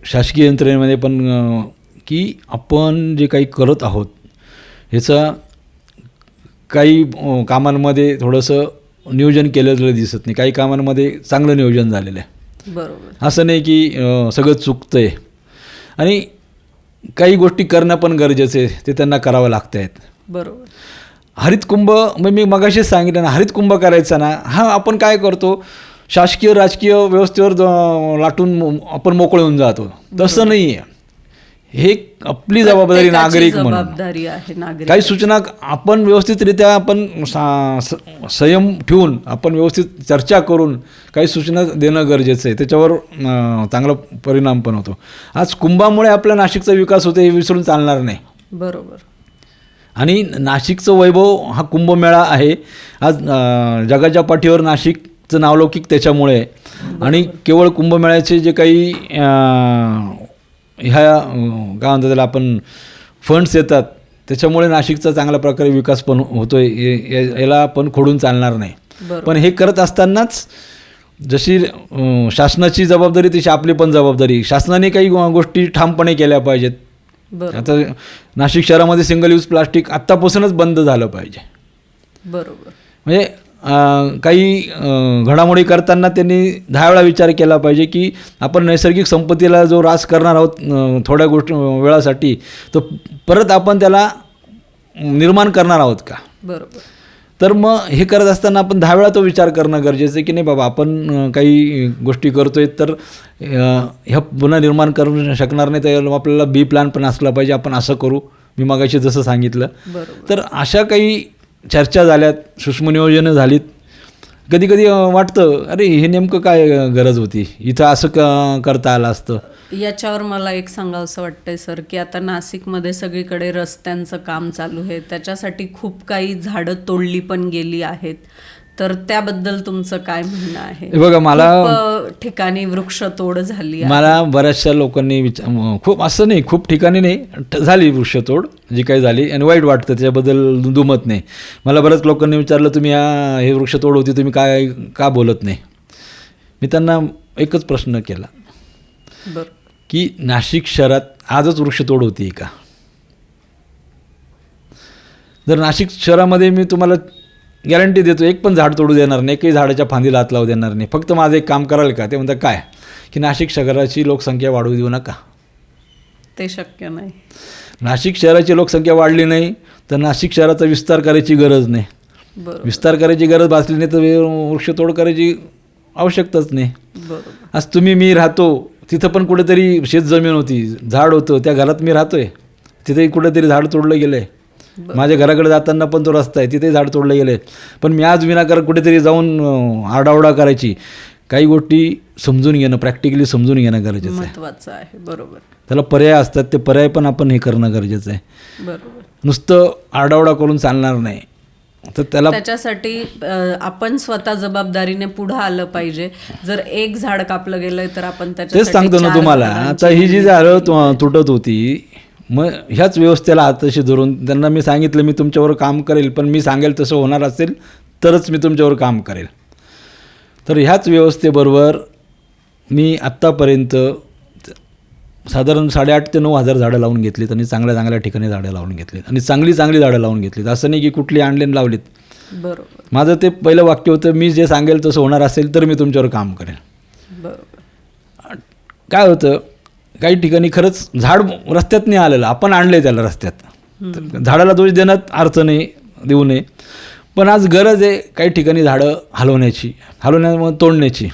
शासकीय यंत्रणेमध्ये पण की आपण जे काही करत आहोत ह्याचा काही कामांमध्ये थोडंसं नियोजन केलेलं दिसत नाही, काही कामांमध्ये चांगलं नियोजन झालेलं आहे. बरोबर. असं असं नाही की सगळं चुकतं आहे. आणि काही गोष्टी करणं पण गरजेचं आहे, ते त्यांना करावं लागतं आहेत. बरोबर. हरितकुंभ मी मगाशीच सांगितलं ना, हरितकुंभ करायचा ना, हा आपण काय करतो, शासकीय राजकीय व्यवस्थेवर लाटून आपण मोकळे होऊन जातो. तसं नाही आहे. हे आपली जबाबदारी नागरिक म्हणून जबाबदारी आहे. नागरिक काही सूचना आपण व्यवस्थितरित्या आपण संयम ठेवून आपण व्यवस्थित चर्चा करून काही सूचना देणं गरजेचं आहे. त्याच्यावर चांगला परिणाम पण होतो. आज कुंभामुळे आपल्या नाशिकचा विकास होतो हे विसरून चालणार नाही. बरोबर. आणि नाशिकचं वैभव हा कुंभमेळा आहे. आज जगाच्या पाठीवर नाशिकचं नावलौकिक त्याच्यामुळे आहे. आणि केवळ कुंभमेळ्याचे जे काही ह्या काय म्हणतात त्याला आपण फंड्स येतात त्याच्यामुळे नाशिकचा चांगल्या प्रकारे विकास पण होतो आहे, याला आपण खोडून चालणार नाही. पण हे करत असतानाच जशी शासनाची जबाबदारी तशी आपली पण जबाबदारी. शासनाने काही गोष्टी ठामपणे केल्या पाहिजेत. आता नाशिक शहरामध्ये सिंगल यूज प्लास्टिक आत्तापासूनच बंद झालं पाहिजे. बरोबर. म्हणजे काही घडामोडी करताना त्यांनी 10 वेळा विचार केला पाहिजे की आपण नैसर्गिक संपत्तीला जो ऱ्हास करणार आहोत थोड्या गोष्टी वेळासाठी, तो परत आपण त्याला निर्माण करणार आहोत का. बरोबर. तर मग हे करत असताना आपण 10 वेळा तो विचार करणं गरजेचं आहे की नाही बाबा, आपण काही गोष्टी करतोय तर ह्या पुन्हा निर्माण करू शकणार नाही, तर आपल्याला बी प्लॅन पण असला पाहिजे, आपण असं करू. मी मगाशी जसं सांगितलं. तर अशा काही चर्चा झाल्यात, सूक्ष्मनियोजनं झालीत. कधी कधी वाटतं अरे हे नेमकं काय गरज होती, इथं असं करता आलं असतं. याच्यावर मला एक सांगावंसं वाटतंय सर की आता नाशिकमध्ये सगळीकडे रस्त्यांचं काम चालू आहे, त्याच्यासाठी खूप काही झाडं तोडली पण गेली आहेत. तर त्याबद्दल तुमचं काय म्हणणं आहे? बघा, मला ठिकाणी वृक्षतोड झाली आहे. मला बऱ्याचशा लोकांनी खूप असं नाही, खूप ठिकाणी नाही झाली वृक्षतोड जी काही झाली आणि वाईट वाटतं, त्याच्याबद्दल दुमत नाही. मला बऱ्याच लोकांनी विचारलं तुम्ही हे वृक्षतोड होती तुम्ही काय का बोलत नाही. मी त्यांना एकच प्रश्न केला की नाशिक शहरात आजच वृक्षतोड होती का? जर नाशिक शहरामध्ये मी तुम्हाला गॅरंटी देतो एक पण झाड तोडू देणार नाही, एकही झाडाच्या फांदीला हात लावू देणार नाही. फक्त माझं एक काम कराल का? ते म्हणतात काय की नाशिक शहराची लोकसंख्या वाढू देऊ नका. ते शक्य नाही. नाशिक शहराची लोकसंख्या वाढली नाही तर नाशिक शहराचा विस्तार करायची गरज नाही. बरोबर विस्तार करायची गरज भासली नाही तर वृक्षतोड करायची आवश्यकताच नाही. बरोबर आज मी राहतो तिथं पण कुठेतरी शेतजमीन होती, झाड होतं, त्या घरात मी राहतोय, तिथेही कुठेतरी झाड तोडलं गेलं आहे. माझ्या घराकडे जाताना पण तो रस्ता आहे, तिथेही झाड तोडलं गेलं आहे. पण मी आज विनाकारण कुठेतरी जाऊन आरडाओरडा करायची. काही गोष्टी समजून घेणं, प्रॅक्टिकली समजून घेणं गरजेचं आहे. महत्त्वाचं आहे. बरोबर त्याला पर्याय असतात, ते पर्याय पण आपण हे करणं गरजेचं आहे. बरोबर. नुसतं आरडाओरडा करून चालणार नाही. तर त्याच्यासाठी आपण स्वतः जबाबदारीने पुढे आलं पाहिजे. जर एक झाड कापलं गेलंय तर आपण तेच सांगतो ना तुम्हाला. आता ही जी झाडं तुटत होती, मग ह्याच व्यवस्थेला हाताशी धरून त्यांना मी सांगितलं मी तुमच्यावर काम करेल, पण मी सांगेल तसं होणार असेल तरच मी तुमच्यावर काम करेल. तर ह्याच व्यवस्थेबरोबर मी आत्तापर्यंत साधारण 8,500 ते 9,000 झाडं लावून घेतलीत आणि चांगल्या चांगल्या ठिकाणी झाडं लावून घेतलीत आणि चांगली झाडं लावून घेतलीत. असं नाही की कुठली आणलेन लावलीत. बरोबर. माझं ते पहिलं वाक्य होतं, मी जे सांगेल तसं होणार असेल तर मी तुमच्यावर काम करेन. बरोबर. काय होतं, काही ठिकाणी खरंच झाड रस्त्यात नाही आलेलं, आपण आणलं आहे त्याला रस्त्यात. झाडाला दोष देण्यात अर्थ नाही, देऊ नये. पण आज गरज आहे काही ठिकाणी झाडं हलवण्यामुळे तोडण्याची.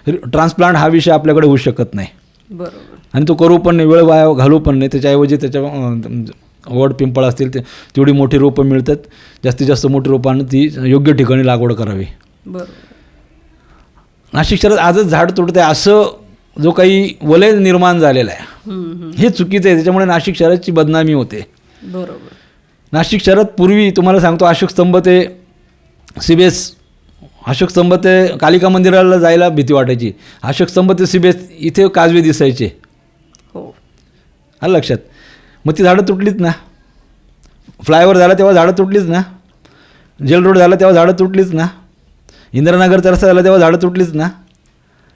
ट्रान्सप्लांट हा विषय आपल्याकडे होऊ शकत नाही. बरोबर. आणि तो करू पण नाही, वेळ वाया घालू पण नाही. त्याच्याऐवजी त्याच्या वड पिंपळ असतील ते तेवढी मोठी रोपं मिळतात, जास्तीत जास्त मोठी रोपं आणून ती योग्य ठिकाणी लागवड करावी. बरोबर. नाशिक शहरात आजच झाड तोडते असं जो काही वलय निर्माण झालेला आहे हे चुकीचं आहे. त्याच्यामुळे नाशिक शहराची बदनामी होते. बरोबर. नाशिक शहरात पूर्वी तुम्हाला सांगतो अशोक स्तंभ ते सीबीएस, अशोक स्तंभ ते कालिका मंदिराला जायला भीती वाटायची. अशोक स्तंभ ते सीबीएस इथे काजवे दिसायचे. हो. आलं लक्षात. मग ती झाडं तुटलीच ना. फ्लायओव्हर झाला तेव्हा झाडं तुटलीच ना. जेल रोड झाला तेव्हा झाडं तुटलीच ना. इंदिरानगरचा रस्ता झाला तेव्हा झाडं तुटलीच ना.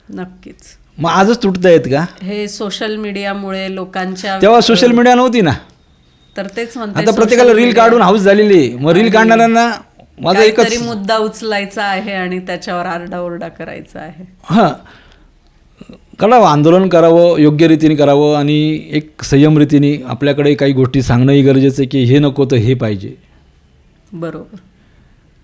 नक्कीच. मग आजच तुटत आहेत का? हे सोशल मीडियामुळे लोकांच्या तेव्हा सोशल मीडिया नव्हती ना. तर तेच म्हणते, आता प्रत्येकाला रील काढून हाऊस झालेली. मग रील काढणाऱ्यांना माझा एकच तरी मुद्दा उचलायचा आहे आणि त्याच्यावर आरडाओरडा करायचा आहे. हां, करावं, आंदोलन करावं, योग्य रीतीने करावं आणि एक संयम रीतीने आपल्याकडे काही गोष्टी सांगणंही गरजेचं आहे की हे नको तर हे पाहिजे. बरोबर.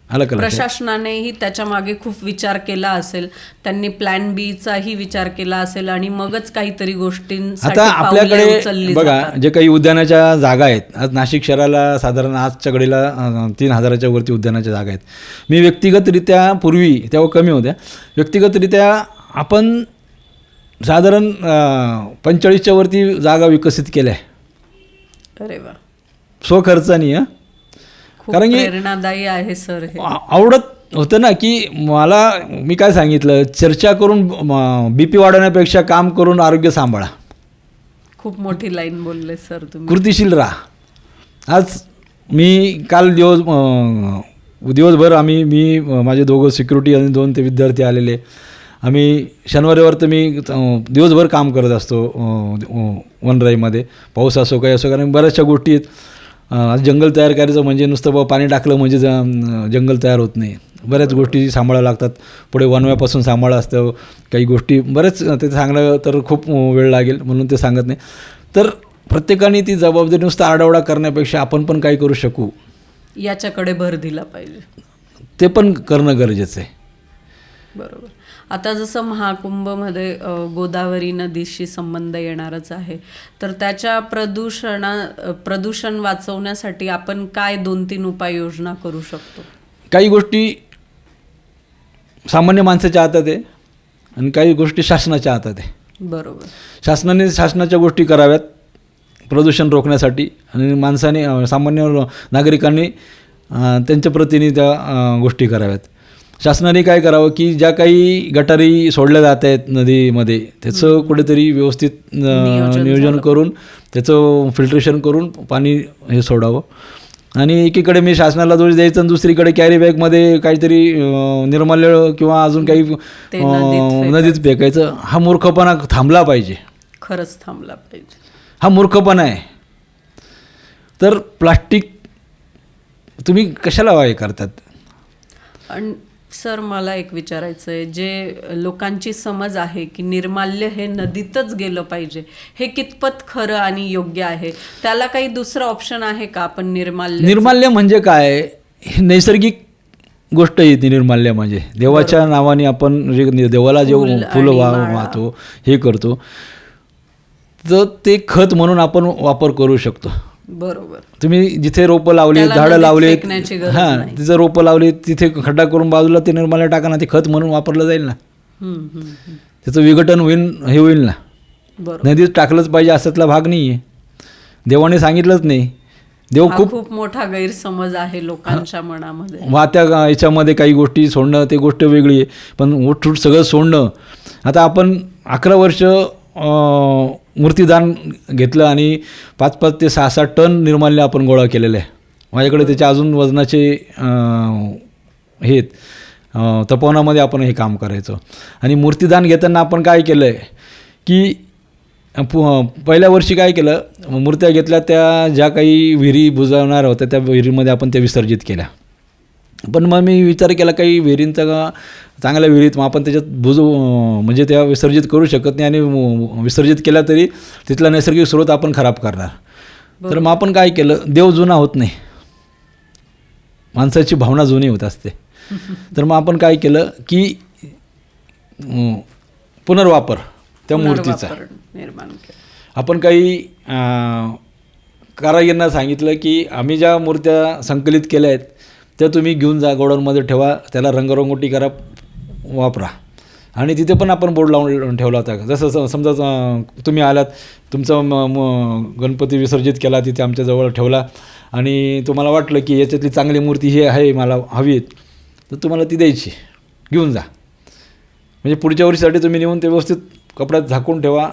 आलं का? प्रशासनानेही त्याच्या मागे खूप विचार केला असेल, त्यांनी प्लॅन बी चाही विचार केला असेल आणि मगच काहीतरी गोष्टींसाठी आता पावले आपल्याकडे उचलली बघा जातात. जे काही उद्यानाच्या जागा आहेत, आज नाशिक शहराला साधारण आजच्या घडीला 3,000च्या वरती उद्यानाच्या जागा आहेत. मी व्यक्तिगतरित्या पूर्वी तेव्हा कमी होत्या, व्यक्तिगतरित्या आपण साधारण 45च्या वरती जागा विकसित केल्या आहे. अरे वा, स्वखर्चानी. खूप कारण की प्रेरणादायी आहे सर हे. आवडत होतं ना की मी काय सांगितलं, चर्चा करून BP वाढवण्यापेक्षा काम करून आरोग्य सांभाळा. खूप मोठी लाईन बोलले सर तुम्ही. कृतिशील राहा. आज मी काल दिवसभर मी माझे 2 सिक्युरिटी आणि 2 ते विद्यार्थी आलेले. आम्ही शनिवारीवर तर मी दिवसभर काम करत असतो वनराईमध्ये, पाऊस असो काही असो, कारण बऱ्याचशा गोष्टी आहेत. आज जंगल तयार करायचं म्हणजे नुसतं पाणी टाकलं म्हणजे जंगल तयार होत नाही. बऱ्याच गोष्टी सांभाळायला लागतात. पुढे वनव्यापासून सांभाळा असतं, काही गोष्टी बरेच ते सांगणं तर खूप वेळ लागेल म्हणून ते सांगत नाही. तर प्रत्येकाने ती जबाबदारी नुसतं आरडाओरडा करण्यापेक्षा आपण पण काय करू शकू याच्याकडे भर दिला पाहिजे. ते पण करणं गरजेचं आहे. बरोबर. आता जसं महाकुंभमध्ये गोदावरी नदीशी संबंध येणारच आहे, तर त्याच्या प्रदूषण वाचवण्यासाठी आपण काय 2-3 उपाययोजना करू शकतो? काही गोष्टी सामान्य माणसाच्या हातात आहे आणि काही गोष्टी शासनाच्या हातात आहे. बरोबर. शासनाने शासनाच्या गोष्टी कराव्यात प्रदूषण रोखण्यासाठी आणि सामान्य नागरिकांनी त्यांच्या प्रतीने त्या गोष्टी कराव्यात. शासनाने काय करावं की ज्या काही गटारी सोडल्या जात आहेत नदीमध्ये त्याचं कुठेतरी व्यवस्थित नियोजन करून त्याचं फिल्ट्रेशन करून पाणी हे सोडावं. आणि एकीकडे मी शासनाला दोष द्यायचा आणि दुसरीकडे कॅरी बॅगमध्ये काहीतरी निर्माल्य किंवा अजून काही नदीत फेकायचं. हा मूर्खपणा थांबला पाहिजे. खरंच थांबला पाहिजे. हा मूर्खपणा आहे. तर प्लास्टिक तुम्ही कशाला हे करतात? आणि सर मला एक विचारायचं आहे, जे लोकांची समज आहे की निर्माल्य हे नदीतच गेलं पाहिजे, हे कितपत खरं आणि योग्य आहे? त्याला काही दुसरं ऑप्शन आहे का? आपण निर्माल्य म्हणजे काय? हे नैसर्गिक गोष्ट येते. निर्माल्य म्हणजे देवाच्या नावाने आपण जे देवाला जे फुलं वाहतो, हे करतो, तर ते खत म्हणून आपण वापर करू शकतो. बरोबर. तुम्ही जिथे रोपं लावली, झाडं लावली, तिथं रोपं लावली, तिथे खड्डा करून बाजूला ते निर्माल्य टाका ना, ते खत म्हणून वापरलं जाईल ना. त्याचं विघटन होईल ना. नदीत टाकलंच पाहिजे असातला भाग नाही आहे. देवाने सांगितलंच नाही. देव खूप मोठा गैरसमज आहे लोकांच्या मनामध्ये. वाहत्या याच्यामध्ये काही गोष्टी सोडणं ते गोष्ट वेगळी आहे, पण उठसूट सगळं सोडणं. आता आपण 11 वर्ष मूर्तीदान घेतलं आणि 5-5 ते 6-6 टन निर्माल्य आपण गोळा केलेलं आहे. माझ्याकडे त्याच्या अजून वजनाचे हे तपोवनामध्ये आपण हे काम करायचो. आणि मूर्तीदान घेताना आपण काय केलं आहे की पहिल्या वर्षी काय केलं, मूर्त्या घेतल्या, त्या ज्या काही विहिरी बुजवणार होत्या त्या विहिरीमध्ये आपण त्या विसर्जित केल्या. पण मग मी विचार केला काही विहिरींचा चांगल्या विहिरीत मग आपण त्याच्यात म्हणजे त्या विसर्जित करू शकत नाही, आणि विसर्जित केला तरी तिथला नैसर्गिक स्रोत आपण खराब करणार. तर मग आपण काय केलं, देव जुना होत नाही, माणसाची भावना जुनी होत असते. तर मग आपण काय केलं की पुनर्वापर त्या मूर्तीचा आपण काही कारागिरांना सांगितलं की आम्ही ज्या मूर्त्या संकलित केल्या आहेत त्या तुम्ही घेऊन जा, गोडाऊनमध्ये ठेवा, त्याला रंगरंगोटी करा, वापरा. आणि तिथे पण आपण बोर्ड लावून ठेवला होता. जसं समजा तुम्ही आलात, तुमचा गणपती विसर्जित केला, तिथे आमच्याजवळ ठेवला, आणि तुम्हाला वाटलं की याच्यातली चांगली मूर्ती ही आहे, मला हवी आहे, तर तुम्हाला ती द्यायची, घेऊन जा. म्हणजे पुढच्या वर्षीसाठी तुम्ही नेऊन ते व्यवस्थित कपड्यात झाकून ठेवा,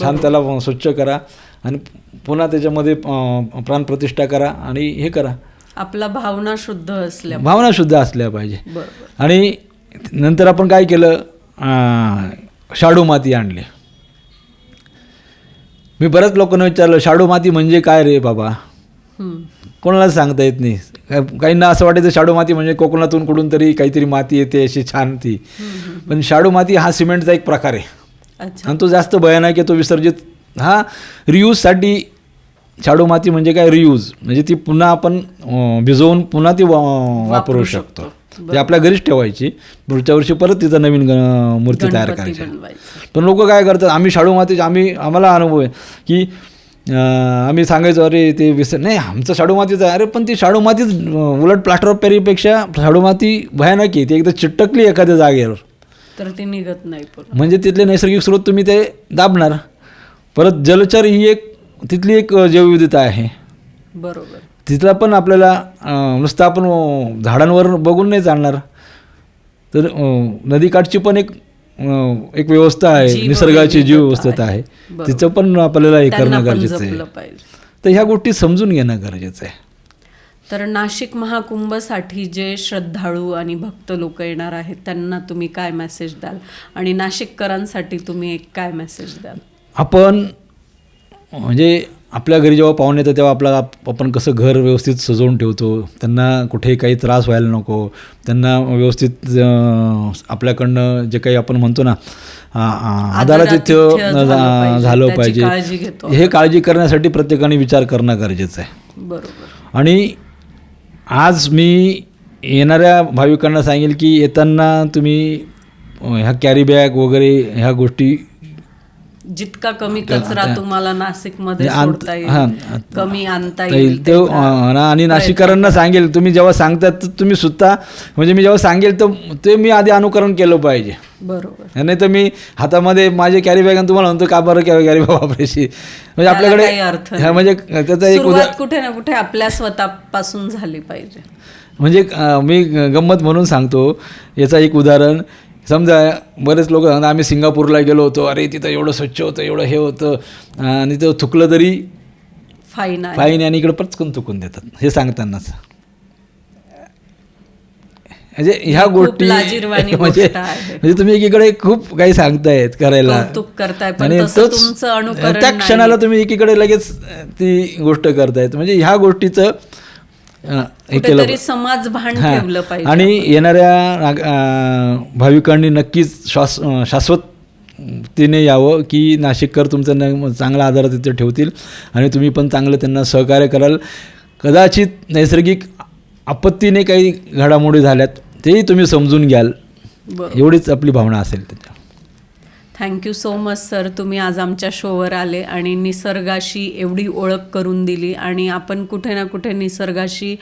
छान त्याला स्वच्छ करा, आणि पुन्हा त्याच्यामध्ये प्राणप्रतिष्ठा करा आणि हे करा. आपला भावना शुद्ध असल्या पाहिजे. आणि नंतर आपण काय केलं, शाडू माती आणली. मी बऱ्याच लोकांना विचारलं, शाडू माती म्हणजे काय रे बाबा? कोणालाच सांगता येत नाही. काहींना असं वाटायचं शाडू माती म्हणजे कोकणातून कुठून तरी काहीतरी माती येते अशी छान ती. पण शाडू माती हा सिमेंटचा एक प्रकार आहे, आणि तो जास्त भयानक आहे. तो विसर्जित, हा रियूजसाठी शाडू माती म्हणजे काय, रियूज म्हणजे ती पुन्हा आपण भिजवून पुन्हा ती वापरू शकतो. ते आपल्या घरीच ठेवायची, पुढच्या वर्षी परत तिचा नवीन मूर्ती तयार करायची. पण लोक काय करतात, आम्ही शाडू माती, आम्हाला अनुभव आहे की आम्ही सांगायचो अरे ते नाही आमचं शाडू मातीचं आहे. अरे पण ती शाडू मातीच उलट प्लास्टर ऑफ पॅरिसपेक्षा शाडू माती भयानक आहे. ती एकदा चिटकली एखाद्या जागेवर तर ती निघत नाही, म्हणजे तिथले नैसर्गिक स्रोत तुम्ही ते दाबणार. परत जलचर ही एक तिथली एक जैवविविधता आहे. बरोबर. तिथला पण आपल्याला नुसतं आपण झाडांवर बघून नाही चालणार, तर नदीकाठची पण एक व्यवस्था आहे, निसर्गाची जीव व्यवस्था आहे, तिचं पण आपल्याला हे करणं गरजेचं आहे. तर ह्या गोष्टी समजून घेणं गरजेचं आहे. तर नाशिक महाकुंभसाठी जे श्रद्धाळू आणि भक्त लोक येणार आहेत त्यांना तुम्ही काय मेसेज द्याल, आणि नाशिककरांसाठी तुम्ही एक काय मेसेज द्याल? आपण म्हणजे आपल्या घरी जेव्हा पाहुणे येतात तेव्हा आपण कसं घर व्यवस्थित सजवून ठेवतो, त्यांना कुठेही काही त्रास व्हायला नको, त्यांना व्यवस्थित आपल्याकडनं जे काही आपण म्हणतो ना आदरातिथ्य झालं पाहिजे, हे काळजी करण्यासाठी प्रत्येकाने विचार करणं गरजेचं आहे. बरोबर. आणि आज मी येणाऱ्या भाविकांना सांगेल की येताना तुम्ही ह्या कॅरी बॅग वगैरे ह्या गोष्टी जितका कमी कचरा तुम्हाला नाशिकमध्ये सोडता येईल, कमी आणता येईल ते. आणि नाशिककरांना सांगेल, तुम्ही जेव्हा सांगतात तर तुम्ही सुद्धा, म्हणजे मी जेव्हा सांगेल तर ते मी आधी अनुकरण केलं पाहिजे. बरोबर. नाही तर मी हातामध्ये माझे कॅरी बॅग आणि तुम्हाला म्हणतो का बरं कॅरी बॅग वापरायची, म्हणजे आपल्याकडे म्हणजे त्याचा एक कुठे ना कुठे आपल्या स्वतःपासून झाली पाहिजे. म्हणजे मी गंमत म्हणून सांगतो याचा एक उदाहरण. समजा बरेच लोक सांगतात आम्ही सिंगापूरला गेलो होतो, अरे तिथं एवढं स्वच्छ होतं, एवढं हे होतं, आणि ते थुकलं तरी फाईन, आणि इकडे पटकन थुकून देतात हे सांगतानाच. म्हणजे ह्या गोष्टी म्हणजे तुम्ही एकीकडे खूप काही सांगतायत करायला, आणि त्या क्षणाला तुम्ही एकीकडे लगेच ती गोष्ट करतायत. म्हणजे ह्या गोष्टीचं हे केलं कुठेतरी समाज भान हां. ठेवलं पाहिजे. आणि येणाऱ्या भाविकांनी नक्कीच शाश्वततेने यावं की नाशिककर तुमचं चांगला आदर तिथे ठेवतील आणि तुम्ही पण चांगलं त्यांना सहकार्य कराल. कदाचित नैसर्गिक आपत्तीने काही घडामोडी झाल्यात तेही तुम्ही समजून घ्याल, एवढीच आपली भावना असेल त्याच्या. थँक्यू सो मच सर, तुम्ही आज आमच्या शोवर आले आणि निसर्गाशी एवढी ओळख करून दिली आणि आपण कुठे ना कुठे निसर्गाशी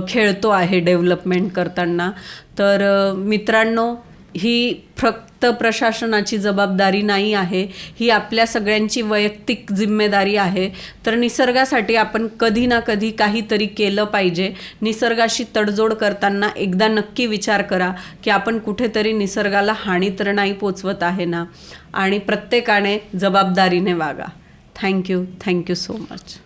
खेळतो आहे डेव्हलपमेंट करताना. तर मित्रांनो, ही फक्त प्रशासनाची जबाबदारी नाही आहे, ही आपल्या सगळ्यांची वैयक्तिक जिम्मेदारी आहे. तर निसर्गासाठी आपण कधी ना कधी काहीतरी केलं पाहिजे. निसर्गाशी तडजोड करताना एकदा नक्की विचार करा की आपण कुठेतरी निसर्गाला हानी तर नाही पोचवत आहे ना, आणि प्रत्येकाने जबाबदारीने वागा. Thank you so much.